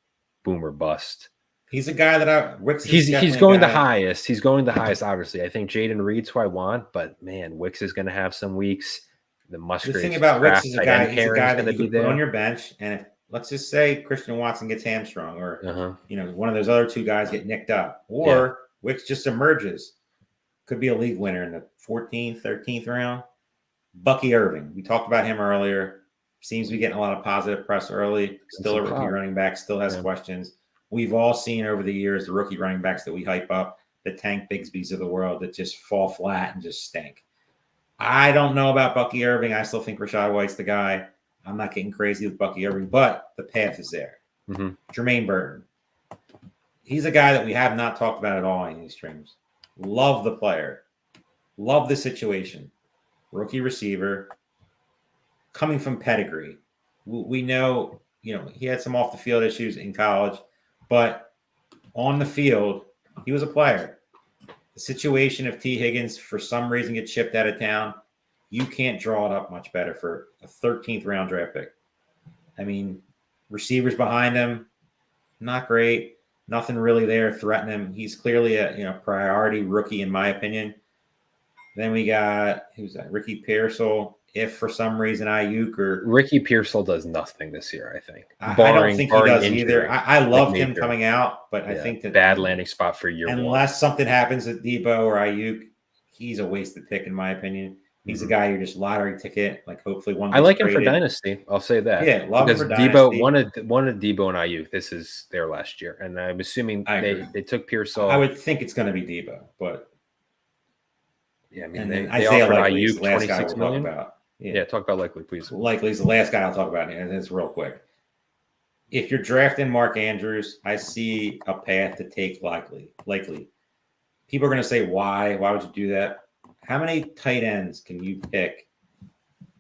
boom or bust. He's a guy that he's going the highest. He's going the highest, obviously. I think Jaden Reed's who I want, but man, Wicks is going to have some weeks. The thing about Wicks is he's a guy that you can put on your bench, and if, let's just say Christian Watson gets hamstrung, or one of those other two guys get nicked up, or Wicks just emerges, could be a league winner in the 14th, 13th round. Bucky Irving, we talked about him earlier. Seems to be getting a lot of positive press early. Still a rookie running back, still has questions. We've all seen over the years the rookie running backs that we hype up, the Tank Bigsbys of the world that just fall flat and just stink. I don't know about Bucky Irving. I still think Rachaad White's the guy. I'm not getting crazy with Bucky Irving, but the path is there. Mm-hmm. Jermaine Burton. He's a guy that we have not talked about at all in these streams. Love the player. Love the situation. Rookie receiver. Coming from pedigree. We know, he had some off the field issues in college, but on the field, he was a player. the situation of T. Higgins for some reason gets shipped out of town, you can't draw it up much better for a 13th round draft pick. I mean, receivers behind him, not great. Nothing really there threatening him. He's clearly a priority rookie in my opinion. Then we got who's that? Ricky Pearsall. If for some reason Ayuk or Ricky Pearsall does nothing this year, I think. I don't think he does injury, either. I loved like him major. coming out, but I think that bad landing spot for year unless one. something happens with Debo or Ayuk, he's a wasted pick in my opinion. He's a guy you're just lottery ticket. Like hopefully one. I like him for dynasty. I'll say that. Yeah, love him for Debo dynasty. wanted Debo and Ayuk. This is their last year, and I'm assuming they took Pearsall. I would think it's going to be Debo, but yeah, I mean they offered Likely Ayuk the last guy $26 we'll million. Talk about. Yeah, talk about Likely, please. Likely's the last guy I'll talk about, and it's real quick. If you're drafting Mark Andrews, I see a path to take Likely. People are going to say, why? Why would you do that? How many tight ends can you pick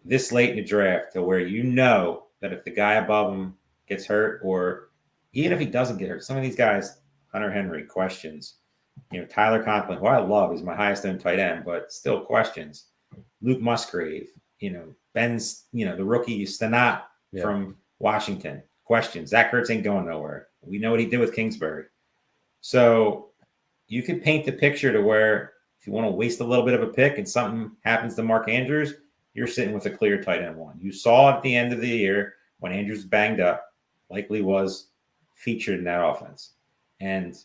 this late in the draft to where you know that if the guy above him gets hurt, or even if he doesn't get hurt, some of these guys, Hunter Henry, questions. Tyler Conklin, who I love, is my highest owned tight end, but still questions. Luke Musgrave, Ben's, the rookie Stanat from Washington, questions. Zach Ertz ain't going nowhere. We know what he did with Kingsbury. So you could paint the picture to where if you want to waste a little bit of a pick and something happens to Mark Andrews, you're sitting with a clear tight end one. You saw at the end of the year when Andrews banged up, Likely was featured in that offense. And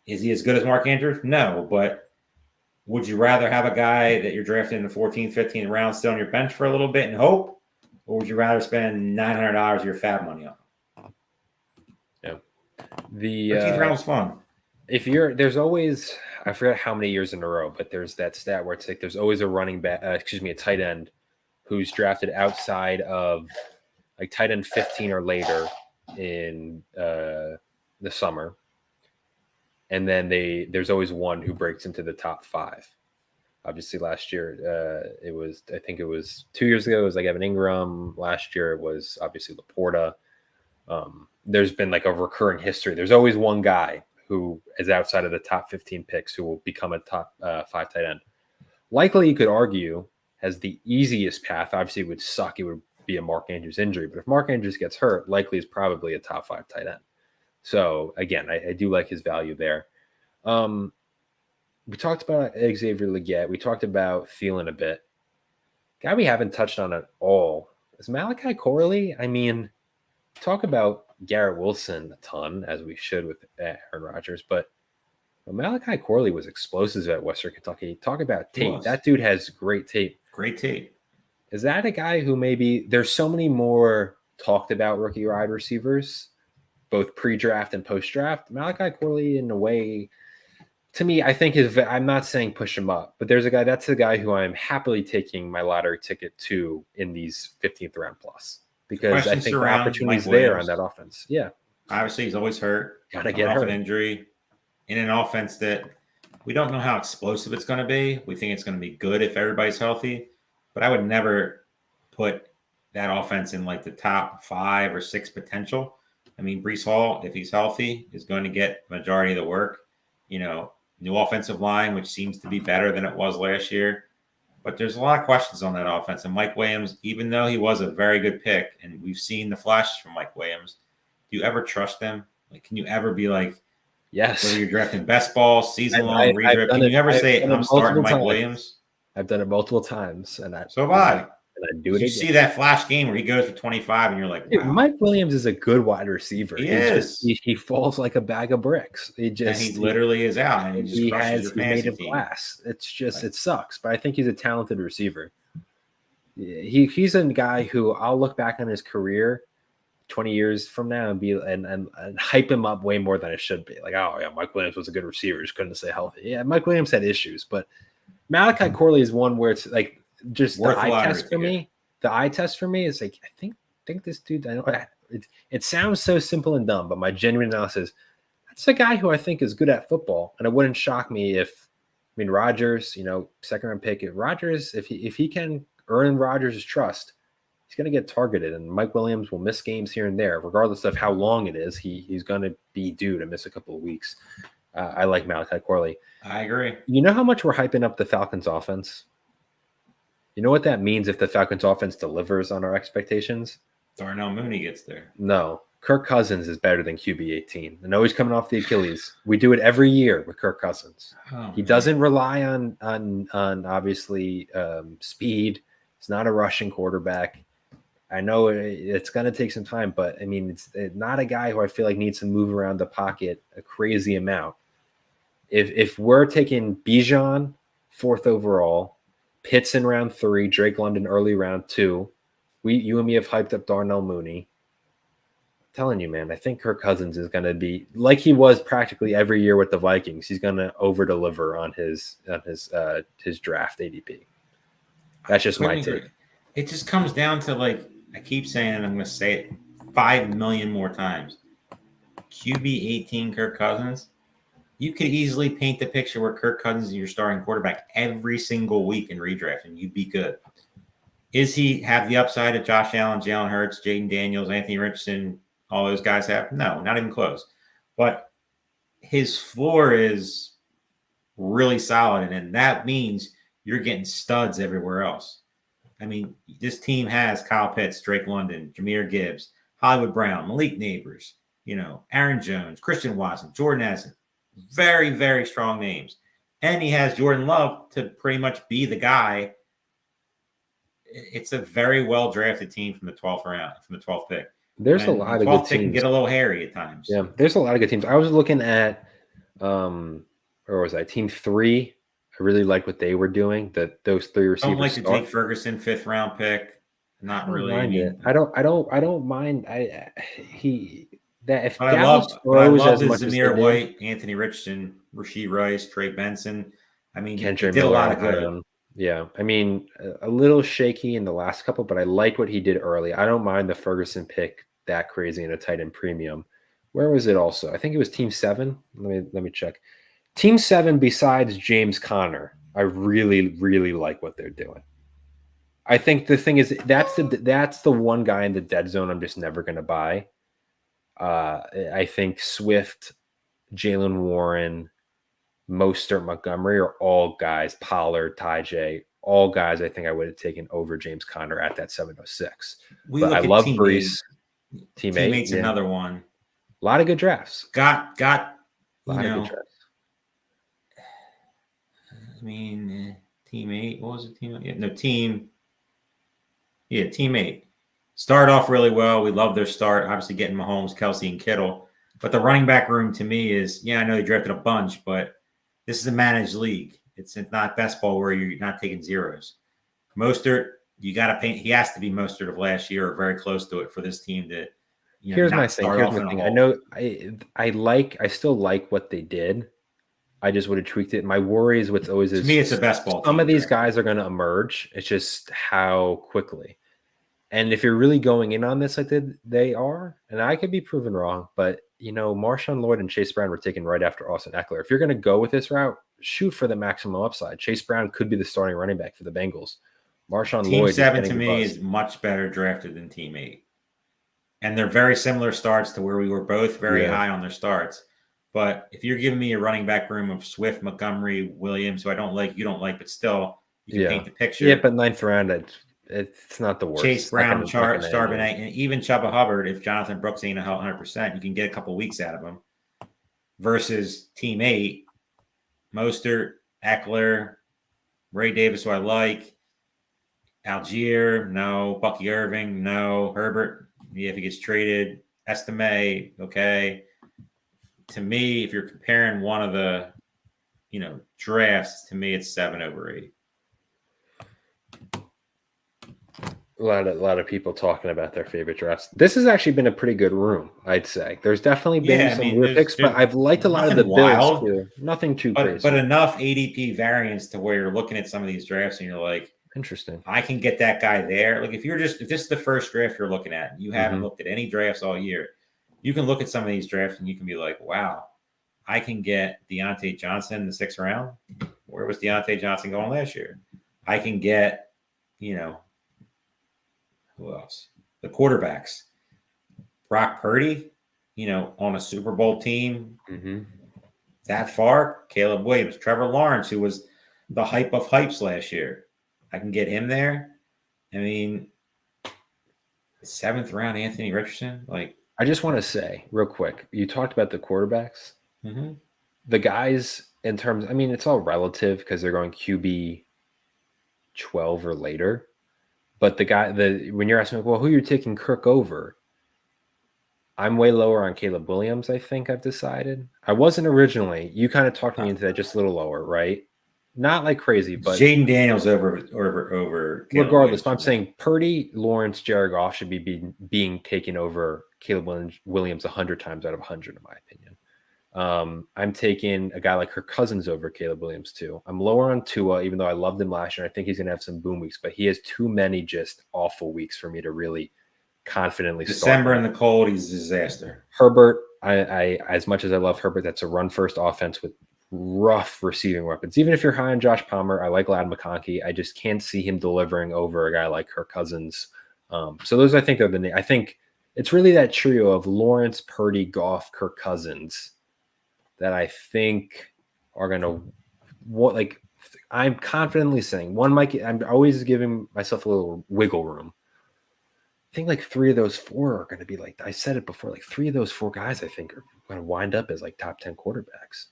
is he as good as Mark Andrews? No, but would you rather have a guy that you're drafting in the 14th, 15th round still on your bench for a little bit and hope? Or would you rather spend $900 of your fab money on him? Yeah. The 13th round was fun. There's always, I forget how many years in a row, but there's that stat where it's like there's always a a tight end who's drafted outside of like tight end 15 or later in the summer. And then there's always one who breaks into the top 5. Obviously last year, I think it was 2 years ago, it was like Evan Ingram. Last year it was obviously Laporta. There's been like a recurring history. There's always one guy who is outside of the top 15 picks who will become a top 5 tight end. Likely you could argue has the easiest path. Obviously it would suck. It would be a Mark Andrews injury, but if Mark Andrews gets hurt, Likely is probably a top 5 tight end. So again, I do like his value there. We talked about Xavier Legette. We talked about Thielen a bit. Guy we haven't touched on at all is Malachi Corley. I mean, talk about Garrett Wilson a ton, as we should with Aaron Rodgers, but Malachi Corley was explosive at Western Kentucky. Talk about tape. That dude has great tape. Great tape. Is that a guy who maybe there's so many more talked about rookie wide receivers, both pre-draft and post-draft? Malachi Corley, in a way, to me, I think I'm not saying push him up, but that's the guy who I'm happily taking my lottery ticket to in these 15th round plus, because I think the opportunity's there on that offense. Yeah. Obviously, he's always hurt. Gotta get hurt. An injury in an offense that we don't know how explosive it's going to be. We think it's going to be good if everybody's healthy, but I would never put that offense in like the top 5 or 6 potential. I mean, Breece Hall, if he's healthy, is going to get majority of the work. New offensive line, which seems to be better than it was last year. But there's a lot of questions on that offense. And Mike Williams, even though he was a very good pick, and we've seen the flashes from Mike Williams, do you ever trust him? Like, can you ever be like, yes, whether you're drafting best ball, season long, redraft, can you ever say, I'm starting Mike Williams? I've done it multiple times. So have I. And I do it again. You see that flash game where he goes for 25 and you're like, wow. Dude, Mike Williams is a good wide receiver. He is. He falls like a bag of bricks. He literally is out. And he's made of glass. It's just, It sucks. But I think he's a talented receiver. He's a guy who I'll look back on his career 20 years from now and hype him up way more than it should be. Like, oh yeah, Mike Williams was a good receiver. Just couldn't stay healthy. Yeah, Mike Williams had issues, but Malachi Corley is one where it's like, just the eye test for me. The eye test for me is like, I think this dude, I know it sounds so simple and dumb, but my genuine analysis, that's a guy who I think is good at football. And it wouldn't shock me if, Rodgers, second round pick, if he can earn Rodgers' trust, he's going to get targeted, and Mike Williams will miss games here and there, regardless of how long it is. He's going to be due to miss a couple of weeks. I like Malachi Corley. I agree. You know how much we're hyping up the Falcons offense? You know what that means if the Falcons offense delivers on our expectations? Darnell Mooney gets there. No. Kirk Cousins is better than QB 18. I know he's coming off the Achilles. We do it every year with Kirk Cousins. Oh, He man. doesn't rely on obviously speed. He's not a rushing quarterback. I know it's going to take some time, but I mean, it's not a guy who I feel like needs to move around the pocket a crazy amount. If we're taking Bijan 4th overall, Pitts in round 3, Drake London early round 2, you and me have hyped up Darnell Mooney. I'm telling you, man, I think Kirk Cousins is going to be like he was practically every year with the Vikings. He's going to over deliver on his draft ADP. That's just my take. It just comes down to, like, I keep saying it, I'm going to say it 5 million more times. QB 18 Kirk Cousins, you could easily paint the picture where Kirk Cousins is your starting quarterback every single week in redraft, and you'd be good. Is he have the upside of Josh Allen, Jalen Hurts, Jaden Daniels, Anthony Richardson, all those guys have? No, not even close. But his floor is really solid, and that means you're getting studs everywhere else. I mean, this team has Kyle Pitts, Drake London, Jahmyr Gibbs, Hollywood Brown, Malik Neighbors, Aaron Jones, Christian Watson, Jordan Addison. Very, very strong names. And he has Jordan Love to pretty much be the guy. It's a very well drafted team from the 12th round, from the 12th pick. There's a lot of good teams. Can get a little hairy at times. Yeah, there's a lot of good teams. I was looking at, where was I? Team 3. I really like what they were doing. Those 3 receivers. I don't like the Jake Ferguson 5th round pick. Not really. I don't mind. If I love the Zamir White, Anthony Richardson, Rashee Rice, Trey Benson. I mean, Kendrick did a lot of good. Yeah, I mean, a little shaky in the last couple, but I like what he did early. I don't mind the Ferguson pick that crazy in a tight end premium. Where was it also? I think it was Team 7. Let me check. Team 7, besides James Conner, I really, really like what they're doing. I think the thing is that's the one guy in the dead zone I'm just never going to buy. I think Swift, Jalen Warren, Mostert, Montgomery are all guys, Pollard, Ty all guys I think I would have taken over James Conner at that 706. But I love Brees. Teammate's another one. A lot of good drafts. Got a lot of good drafts. I mean, teammate. What was it? Teammate. Teammate. Started off really well. We love their start. Obviously, getting Mahomes, Kelsey, and Kittle. But the running back room to me is, I know they drafted a bunch, but this is a managed league. It's not best ball where you're not taking zeros. Mostert, you got to paint. He has to be Mostert of last year or very close to it for this team to. Here's my thing. I know I still like what they did. I just would have tweaked it. My worry is what's always to me, it's the best ball. Some of these guys are going to emerge. It's just how quickly. And if you're really going in on this like they are, and I could be proven wrong, but Marshawn Lloyd and Chase Brown were taken right after Austin Eckler. If you're going to go with this route, shoot for the maximum upside. Chase Brown could be the starting running back for the Bengals. Marshawn Lloyd. Team 7 to me is much better drafted than Team 8. And they're very similar starts to where we were both very high on their starts. But if you're giving me a running back room of Swift, Montgomery, Williams, who I don't like, you don't like, but still, you can paint the picture. Yeah, but 9th round, it's not the worst. Chase Brown, Charbonnet, and even Chuba Hubbard, if Jonathan Brooks ain't 100%, you can get a couple weeks out of him. Versus Team 8, Mostert, Eckler, Ray Davis, who I like, Algier, no. Bucky Irving, no. Herbert, if he gets traded. Estime, okay. To me, if you're comparing one of the, drafts, to me, it's 7 over 8. A lot of people talking about their favorite drafts. This has actually been a pretty good room, I'd say. There's definitely been some weird picks, but I've liked a lot of the Bills too. Nothing too crazy. But enough ADP variance to where you're looking at some of these drafts and you're like, interesting. I can get that guy there. Like if this is the first draft you're looking at, you haven't looked at any drafts all year, you can look at some of these drafts and you can be like, wow, I can get Deontay Johnson in the 6th round. Where was Deontay Johnson going last year? I can get, who else? The quarterbacks. Brock Purdy, on a Super Bowl team. that far, Caleb Williams, Trevor Lawrence, who was the hype of hypes last year. I can get him there. I mean, 7th round Anthony Richardson, like. I just want to say real quick, you talked about the quarterbacks. Mm-hmm. The guys in terms, I mean, it's all relative because they're going QB 12 or later. But when you're asking, well, who you're taking Kirk over, I'm way lower on Caleb Williams, I think I've decided. I wasn't originally. You kind of talked me into that just a little lower, right? Not like crazy, but Jaden Daniels over Caleb regardless, Williams. but I'm saying Purdy, Lawrence, Jared Goff should be being taken over Caleb Williams 100 times out of 100, in my opinion. I'm taking a guy like Kirk Cousins over Caleb Williams too. I'm lower on Tua, even though I loved him last year. I think he's going to have some boom weeks, but he has too many just awful weeks for me to really confidently December start. in the cold, he's a disaster. Herbert, I as much as I love Herbert, that's a run-first offense with rough receiving weapons. Even if you're high on Josh Palmer, I like Ladd McConkey. I just can't see him delivering over a guy like Kirk Cousins. So those, I think, are I think it's really that trio of Lawrence, Purdy, Goff, Kirk Cousins that I think are going to I'm confidently saying one might get, I'm always giving myself a little wiggle room. I think like 3 of those 4 are going to be like, I said it before, like 3 of those 4 guys I think are going to wind up as like top 10 quarterbacks.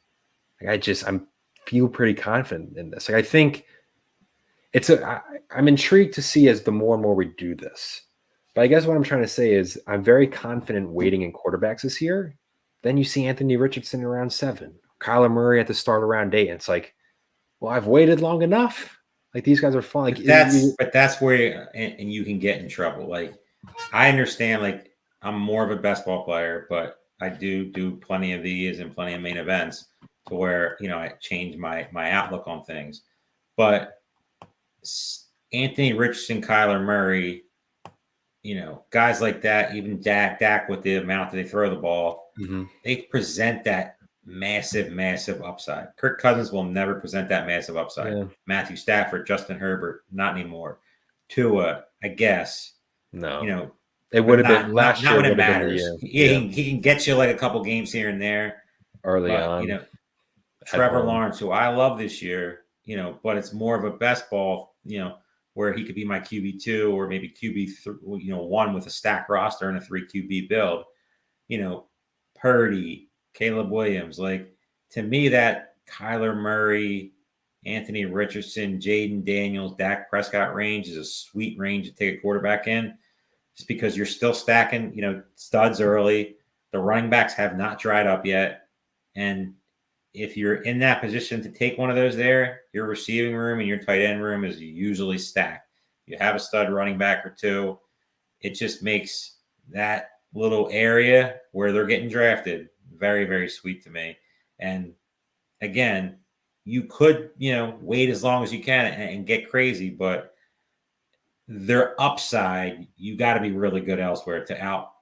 Like I'm feel pretty confident in this. Like I think I'm intrigued to see as the more and more we do this. But I guess what I'm trying to say is I'm very confident waiting in quarterbacks this year. Then you see Anthony Richardson around 7, Kyler Murray at the start around 8. And it's like, well, I've waited long enough. Like these guys are fun. Like but that's where and you can get in trouble. Like I understand, like I'm more of a best ball player, but I do plenty of these and plenty of main events to where I change my outlook on things. But Anthony Richardson, Kyler Murray, guys like that, even Dak with the amount that they throw the ball, they present that massive upside. Kirk Cousins will never present that massive upside. Yeah. Matthew Stafford, Justin Herbert, not anymore. Tua, I guess. No. It would have been last year. Not when it matters. He can get you like a couple games here and there. Early on. Trevor Lawrence, who I love this year, but it's more of a best ball, where he could be my QB2 or maybe QB1 with a stacked roster and a 3 QB build. Purdy, Caleb Williams, like to me that Kyler Murray, Anthony Richardson, Jaden Daniels, Dak Prescott range is a sweet range to take a quarterback in, just because you're still stacking, studs early. The running backs have not dried up yet, and if you're in that position to take one of those there, your receiving room and your tight end room is usually stacked. You have a stud running back or 2. It just makes that little area where they're getting drafted very, very sweet to me. And again, you could, wait as long as you can and get crazy, but their upside, you got to be really good elsewhere to out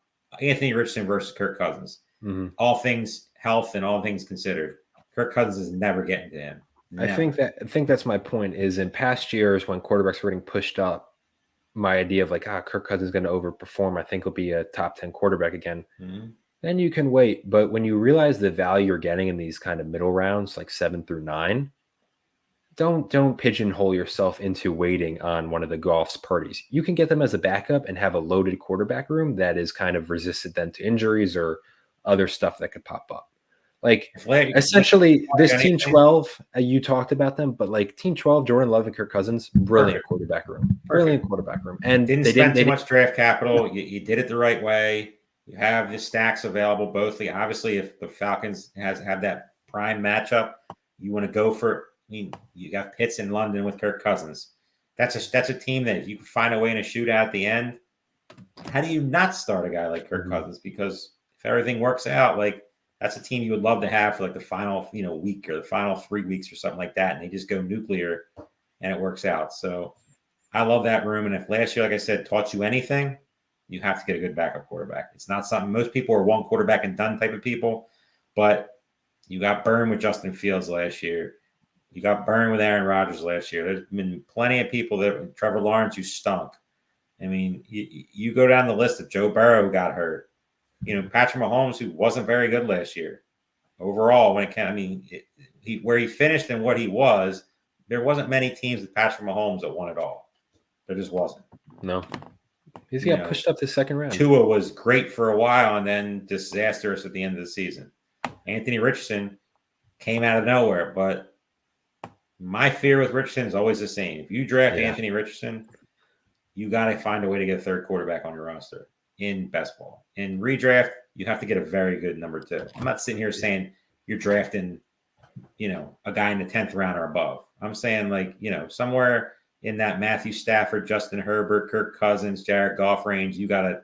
Anthony Richardson versus Kirk Cousins. Mm-hmm. All things health and all things considered. Kirk Cousins is never getting to him. Never. I think that's my point is in past years when quarterbacks were getting pushed up, my idea of like, Kirk Cousins is going to overperform. I think he'll be a top 10 quarterback again. Mm-hmm. Then you can wait. But when you realize the value you're getting in these kind of middle rounds, like 7 through 9, don't pigeonhole yourself into waiting on one of the Goff's Purdy's. You can get them as a backup and have a loaded quarterback room that is kind of resistant then to injuries or other stuff that could pop up. Like essentially this team 12, you talked about them, but like team 12, Jordan Love and Kirk Cousins, brilliant quarterback room, and didn't spend too much draft capital. You did it the right way. You have the stacks available. Obviously, if the Falcons have that prime matchup, you want to go for. I mean, you got Pitts in London with Kirk Cousins. That's a team that if you can find a way in a shootout at the end, how do you not start a guy like Kirk Cousins? Because if everything works out, like. That's a team you would love to have for like the final, week or the final 3 weeks or something like that. And they just go nuclear and it works out. So I love that room. And if last year, like I said, taught you anything, you have to get a good backup quarterback. It's not something most people are one quarterback and done type of people, but you got burned with Justin Fields last year. You got burned with Aaron Rodgers last year. There's been plenty of people Trevor Lawrence, who stunk. I mean, you go down the list of Joe Burrow, who got hurt. Patrick Mahomes, who wasn't very good last year. overall, when it came, I mean, where he finished and what he was, there wasn't many teams with Patrick Mahomes that won it all. There just wasn't. No, he's You got know, pushed up to second round. Tua was great for a while and then disastrous at the end of the season. Anthony Richardson came out of nowhere, but my fear with Richardson is always the same. If you draft Anthony Richardson, you got to find a way to get a third quarterback on your roster in best ball. In redraft, you have to get a very good number 2. I'm not sitting here saying you're drafting, a guy in the 10th round or above. I'm saying somewhere in that Matthew Stafford, Justin Herbert, Kirk Cousins, Jared Goff range, you got to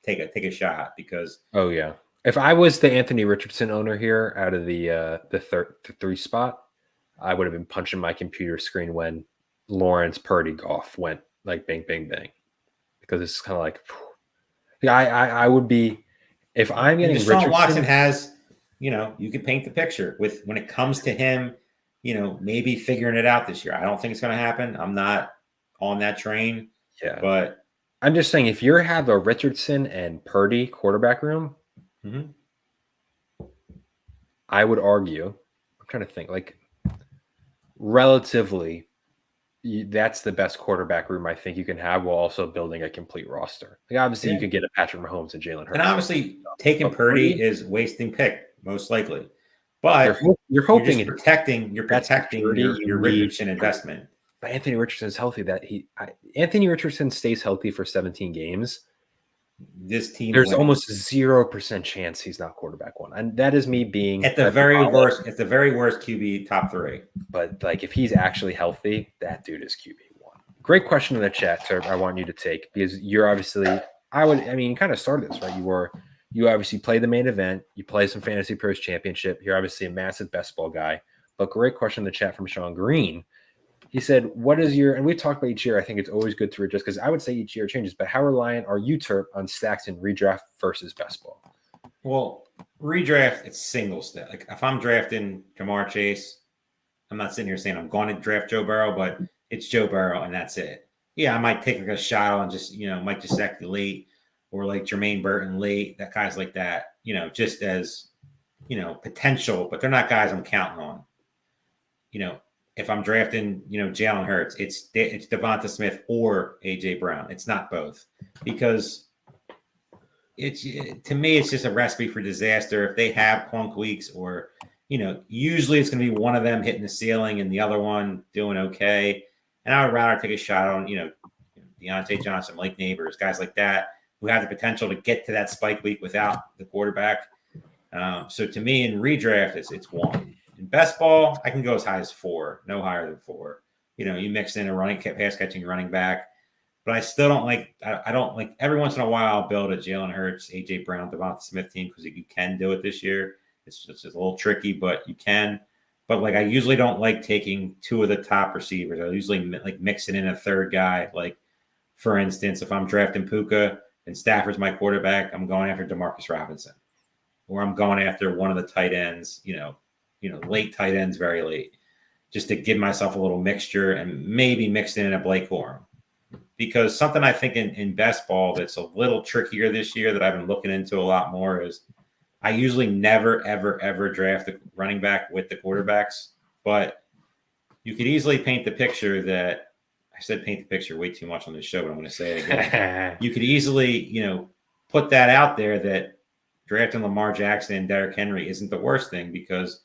take a shot because. Oh yeah. If I was the Anthony Richardson owner here out of the 3 spot, I would have been punching my computer screen when Lawrence, Purdy, Goff went like bang, bang, bang, because it's kind of like, I would be, if I'm getting Deshaun Watson has, you can paint the picture with when it comes to him, maybe figuring it out this year. I don't think it's going to happen. I'm not on that train. Yeah, but I'm just saying if you have a Richardson and Purdy quarterback room, I would argue. I'm trying to think like relatively. That's the best quarterback room I think you can have while also building a complete roster. Like obviously, you could get a Patrick Mahomes and Jalen Hurts. And obviously, taking Purdy is wasting pick, most likely. But you're hoping you're protecting your Richardson investment. But Anthony Richardson is healthy. Anthony Richardson stays healthy for 17 games. This team, there's almost 0% chance he's not quarterback 1, and that is me being at the very worst QB top 3. But like if he's actually healthy, that dude is QB 1. Great question in the chat, sir. I want you to take because you're obviously. You kind of started this right. You obviously play the main event. You play some Fantasy Pros Championship. You're obviously a massive best ball guy. But great question in the chat from Sean Green. He said, what is your, and we talked about each year, I think it's always good to adjust because I would say each year changes, but how reliant are you, Terp, on stacks in redraft versus best ball? Well, redraft, it's single stack. Like if I'm drafting Jamar Chase, I'm not sitting here saying I'm going to draft Joe Burrow, but it's Joe Burrow and that's it. Yeah, I might take a shot on just, Mike Gesicki late or like Jermaine Burton late, that guys like that, just as, potential, but they're not guys I'm counting on. If I'm drafting, Jalen Hurts, it's Devonta Smith or AJ Brown. It's not both because to me, it's just a recipe for disaster. If they have clunk weeks or, usually it's going to be one of them hitting the ceiling and the other one doing okay. And I would rather take a shot on, Deontay Johnson, Blake Neighbors, guys like that who have the potential to get to that spike week without the quarterback. So to me, in redraft, it's 1. In best ball, I can go as high as 4, no higher than 4. You mix in a pass catching running back, but I still don't like. I don't like every once in a while I'll build a Jalen Hurts, AJ Brown, Devonta Smith team because you can do it this year. It's just a little tricky, but you can. But I usually don't like taking 2 of the top receivers. I usually like mixing in a third guy. Like for instance, if I'm drafting Puka and Stafford's my quarterback, I'm going after Demarcus Robinson, or I'm going after one of the tight ends. Late tight ends, very late, just to give myself a little mixture and maybe mixed in a Blake Corum. Because something I think in best ball that's a little trickier this year that I've been looking into a lot more is I usually never, ever, ever draft the running back with the quarterbacks. But you could easily paint the picture that I said paint the picture way too much on this show, but I'm going to say it again. You could easily, put that out there that drafting Lamar Jackson and Derrick Henry isn't the worst thing because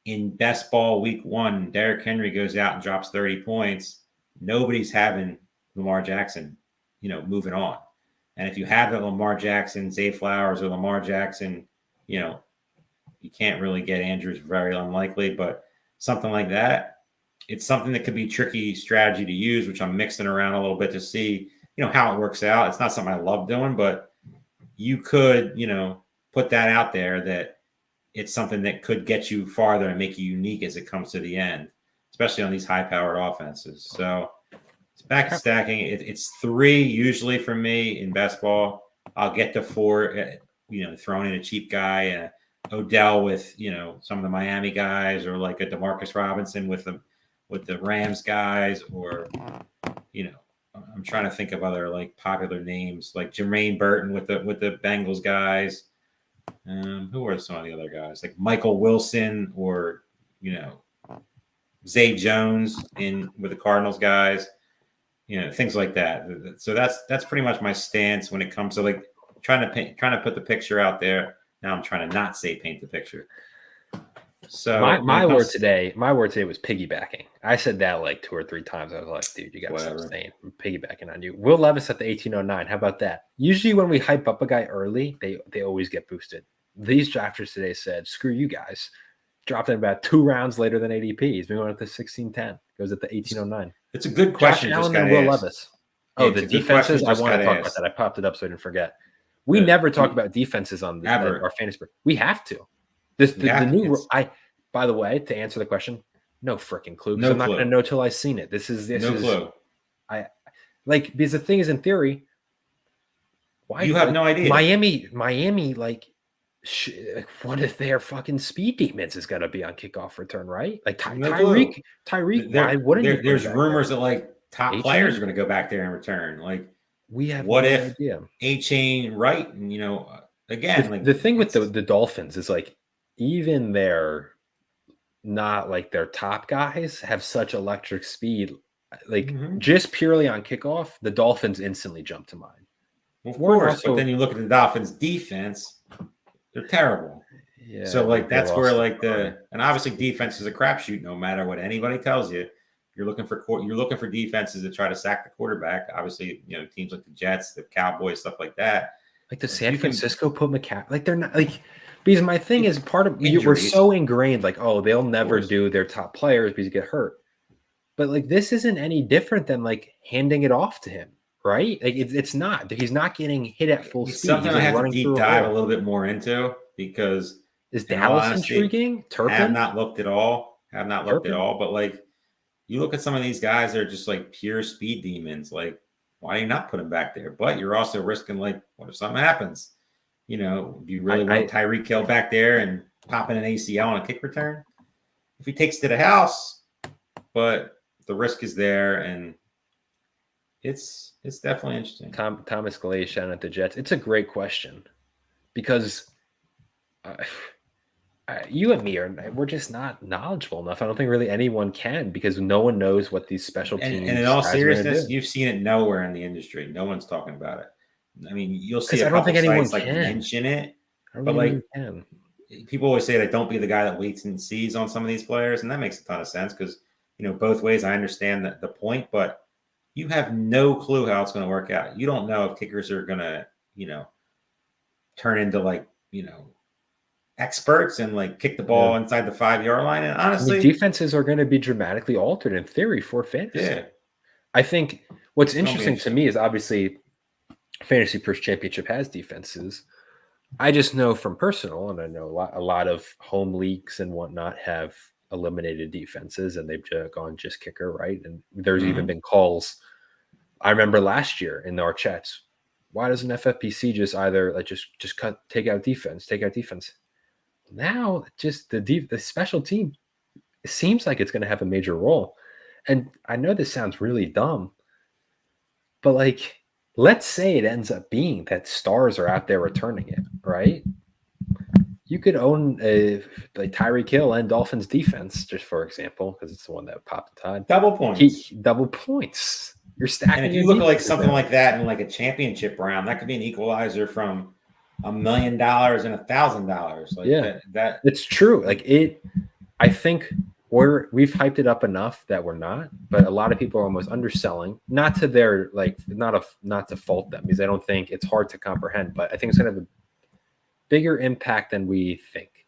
in best ball week 1, Derrick Henry goes out and drops 30 points. Nobody's having Lamar Jackson, moving on. And if you have the Lamar Jackson, Zay Flowers or Lamar Jackson, you can't really get Andrews, very unlikely, but something like that, it's something that could be tricky strategy to use, which I'm mixing around a little bit to see, how it works out. It's not something I love doing, but you could, put that out there that it's something that could get you farther and make you unique as it comes to the end, especially on these high-powered offenses. So it's back to stacking. It's 3 usually for me in best ball. I'll get to 4, throwing in a cheap guy, Odell with, some of the Miami guys or like a Demarcus Robinson with the Rams guys or, I'm trying to think of other like popular names like Jermaine Burton with the Bengals guys. Who are some of the other guys? Like Michael Wilson or, Zay Jones with the Cardinals guys, things like that. So that's pretty much my stance when it comes to like trying to put the picture out there. Now I'm trying to not say paint the picture. So my word today was piggybacking. I said that like 2 or 3 times. I was like, dude, you gotta stop saying I'm piggybacking on you. Will Levis at the 1809. How about that? Usually when we hype up a guy early, they always get boosted. These drafters today said, screw you guys. Dropped in about 2 rounds later than ADP. He's been going at the 1610. Goes at the 1809. It's a good question. Josh Allen and Will Levis. Oh, the defenses. I want to talk about that. I popped it up so I didn't forget. We never talk about defenses on our fantasy. We have to. By the way, to answer the question, no freaking clue. Because I'm not going to know till I've seen it. This is clue. Because the thing is, in theory, why you have no idea. Miami, what if their fucking speed defense is going to be on kickoff return, right? Like Tyreek. Why wouldn't you? There's rumors that like top players are going to go back there and return. Like we have what if A-Chain right? And again, the thing with the Dolphins is like even their not like their top guys have such electric speed. Like just purely on kickoff, the Dolphins instantly jump to mind. Of course, but then you look at the Dolphins defense, they're terrible. Yeah. So like that's where like and obviously defense is a crapshoot no matter what anybody tells you. You're looking for defenses to try to sack the quarterback. Obviously, teams like the Jets, the Cowboys, stuff like that. Like the San Francisco put McCaffrey. Like they're not like because my thing is part of we're so ingrained, like, oh, they'll never do their top players because you get hurt. But like this isn't any different than like handing it off to him, right? Like it's not. He's not getting hit at full speed. Something I have to deep dive a little bit more into because is Dallas intriguing? Turpin? I have not looked at all. But like you look at some of these guys that are just like pure speed demons. Like, why do you not put them back there? But you're also risking like, what if something happens? Do you really want Tyreek Hill back there and popping an ACL on a kick return? If he takes to the house, but the risk is there, and it's definitely interesting. Thomas Galatian at the Jets. It's a great question because you and me we're just not knowledgeable enough. I don't think really anyone can because no one knows what these special teams. And in all seriousness, you've seen it nowhere in the industry. No one's talking about it. I mean, you'll see a couple sites like mention it, but like people always say that don't be the guy that waits and sees on some of these players, and that makes a ton of sense because both ways. I understand the point, but you have no clue how it's going to work out. You don't know if kickers are going to turn into like experts and like kick the ball inside the 5-yard line. And honestly, defenses are going to be dramatically altered in theory for fantasy. Yeah, I think what's interesting to me is obviously FantasyPros Championship has defenses. I just know from personal, and I know a lot of home leagues and whatnot have eliminated defenses, and they've gone just kicker, right? And there's even been calls. I remember last year in our chats, why doesn't FFPC just either like just take out defense? Now, just the special team, it seems like it's going to have a major role. And I know this sounds really dumb, but like, let's say it ends up being that stars are out there returning it, right? You could own like Tyreek Hill and Dolphins defense, just for example, because it's the one that popped the tide. Double points. You're stacking. And if you look at like something like that in like a championship round, that could be an equalizer from $1 million and $1,000. Like that it's true. Like I think we've hyped it up enough that we're not, but a lot of people are almost underselling. Not to their like not to fault them because I don't think it's hard to comprehend, but I think it's gonna have a bigger impact than we think.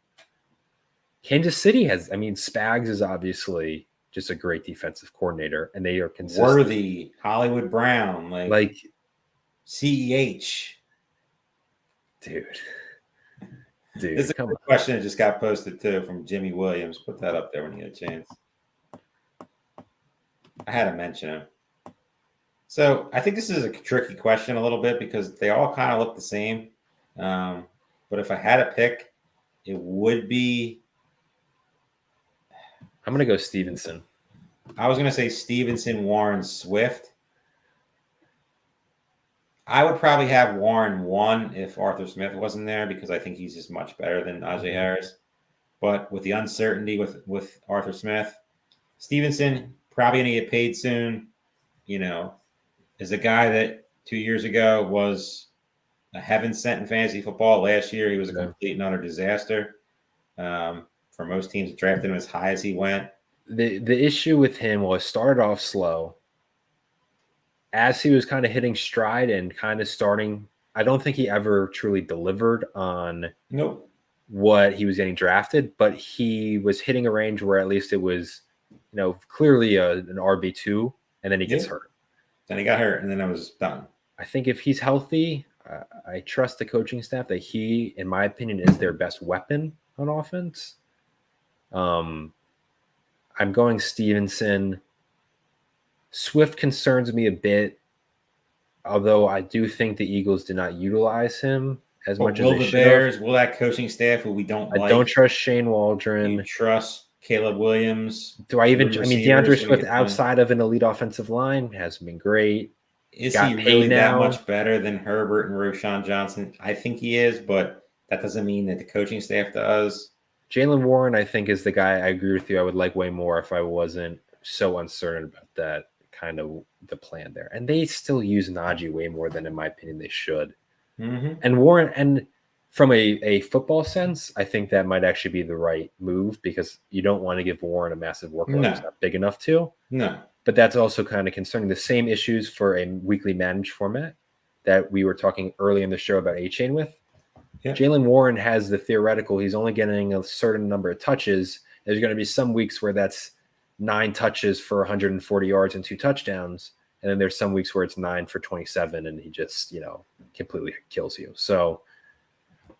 Kansas City Spags is obviously just a great defensive coordinator, and they are consistent. Worthy, Hollywood Brown, like CEH. Dude. This is a question that just got posted too from Jimmy Williams. Put that up there when you get a chance. I had to mention him. So I think this is a tricky question a little bit because they all kind of look the same. But if I had to pick, it would be. I'm going to go Stevenson. I was going to say Stevenson, Warren, Swift. I would probably have Warren 1 if Arthur Smith wasn't there because I think he's just much better than Najee Harris. But with the uncertainty with Arthur Smith, Stevenson probably going to get paid soon. Is a guy that 2 years ago was a heaven sent in fantasy football. Last year, he was a complete and utter disaster. For most teams that drafted him as high as he went. The issue with him was started off slow. As he was kind of hitting stride and kind of starting, I don't think he ever truly delivered on what he was getting drafted, but he was hitting a range where at least it was, clearly an RB2, and then he gets hurt. Then he got hurt, and then I was done. I think if he's healthy, I trust the coaching staff that he, in my opinion, is their best weapon on offense. I'm going Stevenson. Swift concerns me a bit, although I do think the Eagles did not utilize him as much as they should. Will that coaching staff who we don't like? I don't trust Shane Waldron. You trust Caleb Williams? DeAndre Swift outside of an elite offensive line hasn't been great. Is he really that much better than Herbert and Roschon Johnson? I think he is, but that doesn't mean that the coaching staff does. Jaylen Warren, I think, is the guy I agree with you. I would like way more if I wasn't so uncertain about that kind of the plan there. And they still use Najee way more than, in my opinion, they should. Mm-hmm. And Warren, and from a football sense, I think that might actually be the right move because you don't want to give Warren a massive workload. He's not big enough to. No. But that's also kind of concerning. The same issues for a weekly managed format that we were talking early in the show about A-Chain with. Yeah. Jaylen Warren has the theoretical. He's only getting a certain number of touches. There's going to be some weeks where that's 9 touches for 140 yards and 2 touchdowns. And then there's some weeks where it's 9 for 27 and he just, completely kills you. So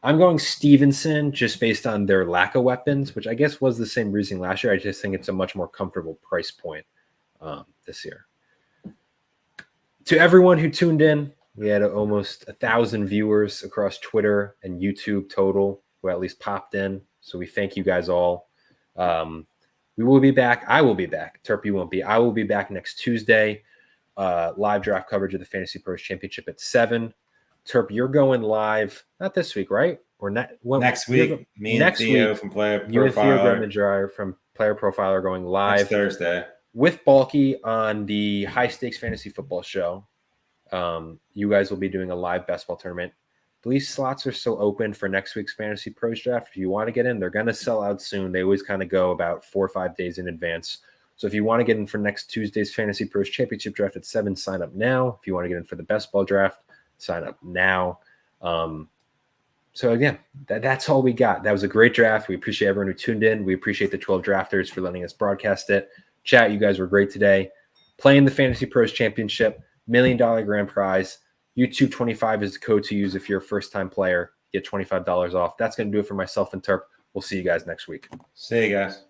I'm going Stevenson just based on their lack of weapons, which I guess was the same reason last year. I just think it's a much more comfortable price point this year. To everyone who tuned in, we had almost 1,000 viewers across Twitter and YouTube total who at least popped in. So we thank you guys all. We will be back. I will be back. Turpy won't be. I will be back next Tuesday. Live draft coverage of the FantasyPros Championship at 7. Terp, you're going live, not this week, right? Or next week. Me and Theo from Player Profiler. You and Theo Gretmajer from Player Profiler are going live next Thursday with Balky on the High Stakes Fantasy Football Show. You guys will be doing a live best ball tournament. These slots are still open for next week's Fantasy Pros Draft. If you want to get in, they're going to sell out soon. They always kind of go about 4 or 5 days in advance. So if you want to get in for next Tuesday's Fantasy Pros Championship Draft at 7, sign up now. If you want to get in for the best ball draft, sign up now. So again, that's all we got. That was a great draft. We appreciate everyone who tuned in. We appreciate the 12 drafters for letting us broadcast it. Chat, you guys were great today. Playing the Fantasy Pros Championship, $1 million grand prize. YouTube 25 is the code to use if you're a first-time player. Get $25 off. That's going to do it for myself and Terp. We'll see you guys next week. See you guys.